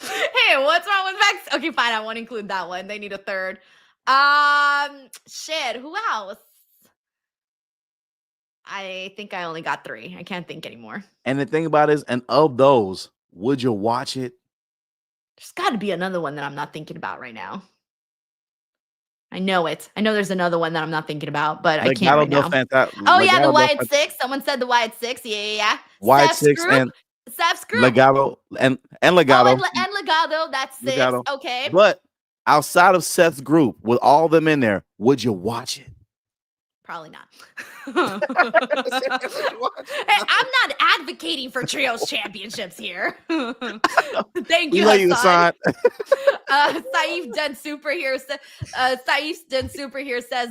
Hey, what's wrong with Max? Okay, fine. I won't include that one. They need a third. Shit. Who else? I think I only got 3. I can't think anymore. And the thing about it is, and of those, would you watch it? There's got to be another one that I'm not thinking about right now. I know it. I know there's another one that I'm not thinking about, but I can't right now. The Wyatt 6. Someone said the Wyatt 6. Yeah. Wyatt 6 and Seth's group. Legado and Legado. Oh, and Legado. That's 6. Legado. Okay. But outside of Seth's group, with all them in there, would you watch it? Probably not. Hey, I'm not advocating for trios championships here. Thank you, Hassan. Saif Dun Super here. Saif Dun Super here says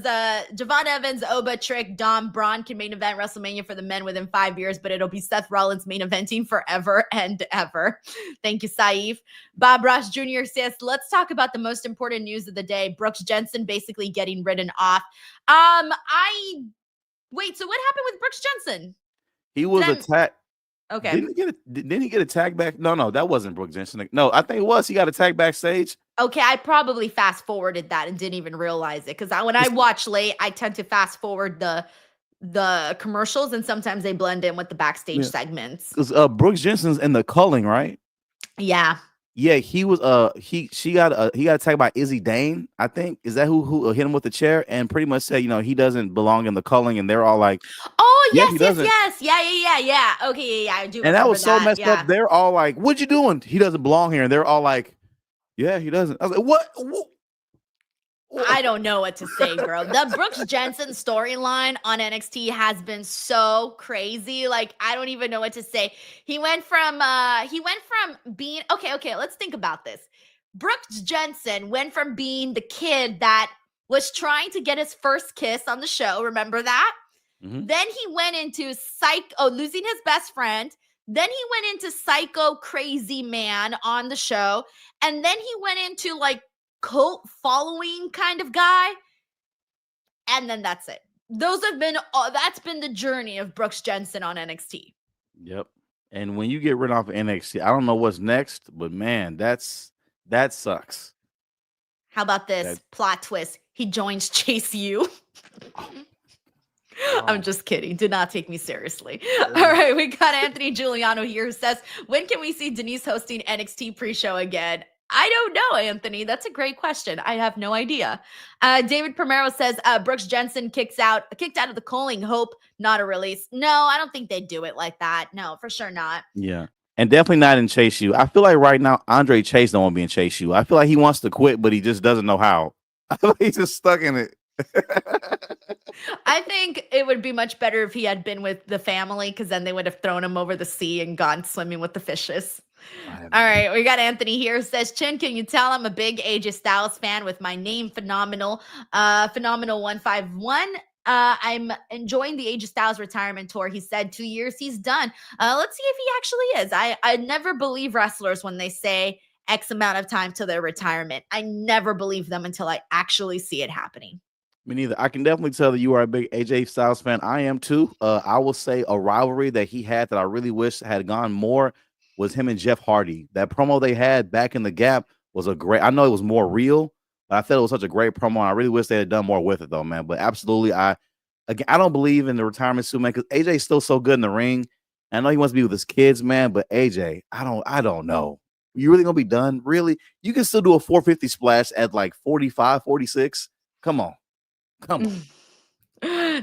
Javon Evans, Oba, Trick, Dom, Braun can main event WrestleMania for the men within 5 years, but it'll be Seth Rollins main eventing forever and ever. Thank you, Saif. Bob Ross Jr. says, let's talk about the most important news of the day. Brooks Jensen basically getting ridden off. Wait, so what happened with Brooks Jensen? He was attacked. Okay. Didn't he get a tag back? No, that wasn't Brooks Jensen. No, I think it was. He got a tag backstage. Okay, I probably fast forwarded that and didn't even realize it, because when I watch late, I tend to fast forward the commercials, and sometimes they blend in with the backstage segments. Because Brooks Jensen's in the culling, right? Yeah. Yeah, he was he got attacked by Izzy Dane, I think. Is that who hit him with the chair and pretty much said, he doesn't belong in the culling, and they're all like, oh yeah, yes. Yeah. Okay, yeah, I do. And that was so messed yeah. up. They're all like, what you doing? He doesn't belong here. And they're all like, yeah, he doesn't. I was like, what? I don't know what to say, bro. The Brooks Jensen storyline on NXT has been so crazy. Like, I don't even know what to say. He went from being okay, let's think about this. Brooks Jensen went from being the kid that was trying to get his first kiss on the show. Remember that? Mm-hmm. Then he went into losing his best friend. Then he went into psycho crazy man on the show. And then he went into like cult following kind of guy, and then that's it. That's been the journey of Brooks Jensen on NXT. Yep. And when you get rid of NXT, I don't know what's next, but man, that sucks. How about this plot twist? He joins Chase U. I'm just kidding. Do not take me seriously. All right, we got Anthony Giuliano here who says, when can we see Denise hosting NXT pre-show again? I don't know, Anthony. That's a great question. I have no idea. David Primero says, Brooks Jensen kicked out of the culling. Hope not a release. No, I don't think they'd do it like that. No, for sure not. Yeah. And definitely not in Chase U. I feel like right now, Andre Chase don't want to be in Chase U. I feel like he wants to quit, but he just doesn't know how. I feel like he's just stuck in it. I think it would be much better if he had been with the family, because then they would have thrown him over the sea and gone swimming with the fishes. All right, we got Anthony here who says, Chin, can you tell I'm a big AJ Styles fan with my name Phenomenal 151. I'm enjoying the AJ Styles retirement tour. He said 2 years he's done. Let's see if he actually is. I never believe wrestlers when they say X amount of time till their retirement. I never believe them until I actually see it happening. Me neither. I can definitely tell that you are a big AJ Styles fan. I am too. I will say a rivalry that he had that I really wish had gone more was him and Jeff Hardy. That promo they had back in the Gap was a great. I know it was more real, but I felt it was such a great promo. And I really wish they had done more with it, though, man. But absolutely, I don't believe in the retirement suit, man, because AJ's still so good in the ring. I know he wants to be with his kids, man. But AJ, I don't know. You really gonna be done? Really? You can still do a 450 splash at like 45, 46. Come on.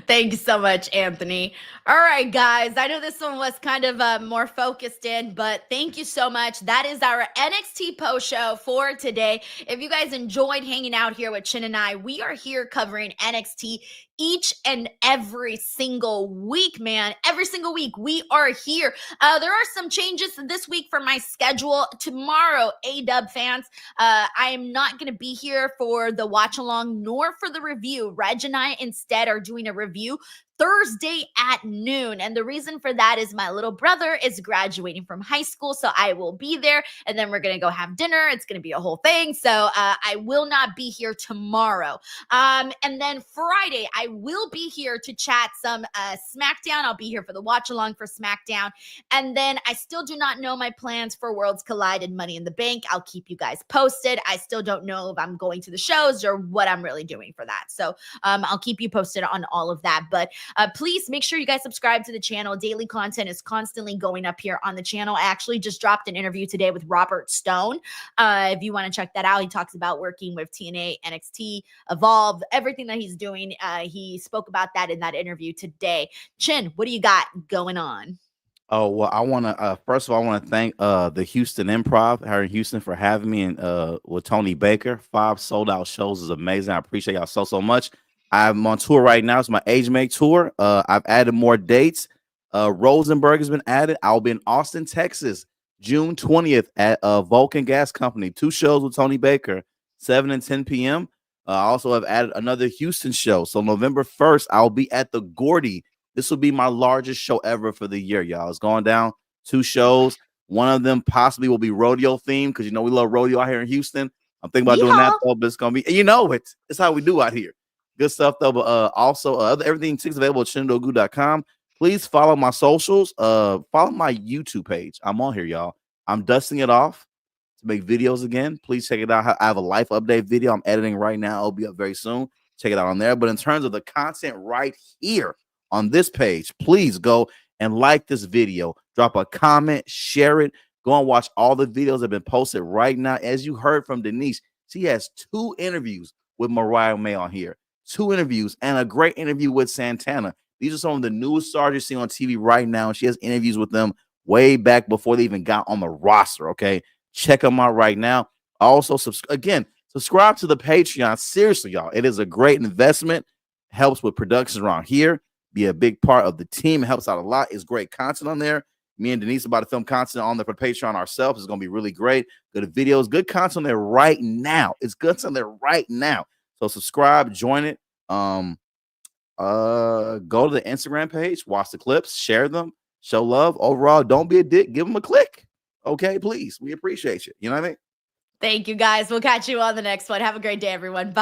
Thank you so much, Anthony. All right, guys. I know this one was kind of more focused in, but thank you so much. That is our NXT post show for today. If you guys enjoyed hanging out here with Chin and I, we are here covering NXT each and every single week, man. Every single week we are here. There are some changes this week for my schedule. Tomorrow, A-Dub fans, I am not going to be here for the watch along nor for the review. Reg and I instead are doing a review Thursday at noon. And the reason for that is my little brother is graduating from high school. So I will be there, and then we're going to go have dinner. It's going to be a whole thing. So I will not be here tomorrow. And then Friday, I will be here to chat some SmackDown. I'll be here for the watch along for SmackDown. And then I still do not know my plans for Worlds Collide and Money in the Bank. I'll keep you guys posted. I still don't know if I'm going to the shows or what I'm really doing for that. So I'll keep you posted on all of that. But please make sure you guys subscribe to the channel. Daily content is constantly going up here on the channel. I actually just dropped an interview today with Robert Stone. If you want to check that out, he talks about working with TNA, NXT, Evolve, everything that he's doing. He spoke about that in that interview today. Chin, what do you got going on? Oh, well, I want to first of all, I want to thank the Houston Improv here in Houston for having me, and with Tony Baker. 5 sold out shows is amazing. I appreciate y'all so much. I'm on tour right now. It's my Age Make tour. I've added more dates. Rosenberg has been added. I'll be in Austin, Texas, June 20th at Vulcan Gas Company. 2 shows with Tony Baker, 7 and 10 p.m. I also have added another Houston show. So November 1st, I'll be at the Gordy. This will be my largest show ever for the year, y'all. It's going down 2 shows. One of them possibly will be rodeo themed, because we love rodeo out here in Houston. I'm thinking about doing that, though, but it's going to be, it's how we do out here. Good stuff, though. But also, everything is available at ChindeduOgu.com. Please follow my socials. Follow my YouTube page. I'm on here, y'all. I'm dusting it off to make videos again. Please check it out. I have a life update video I'm editing right now. It'll be up very soon. Check it out on there. But in terms of the content right here on this page, please go and like this video. Drop a comment, share it. Go and watch all the videos that have been posted right now. As you heard from Denise, she has 2 interviews with Mariah May on here. 2 interviews and a great interview with Santana. These are some of the newest stars you see on TV right now. She has interviews with them way back before they even got on the roster, okay? Check them out right now. Also, subscribe to the Patreon. Seriously, y'all, it is a great investment. Helps with productions around here. Be a big part of the team. It helps out a lot. It's great content on there. Me and Denise about to film content on there for Patreon ourselves. It's going to be really great. Good videos, good content there right now. It's good content there right now. So subscribe, join it. Go to the Instagram page, watch the clips, share them, show love. Overall, don't be a dick. Give them a click. Okay, please. We appreciate you. You know what I mean? Thank you, guys. We'll catch you on the next one. Have a great day, everyone. Bye.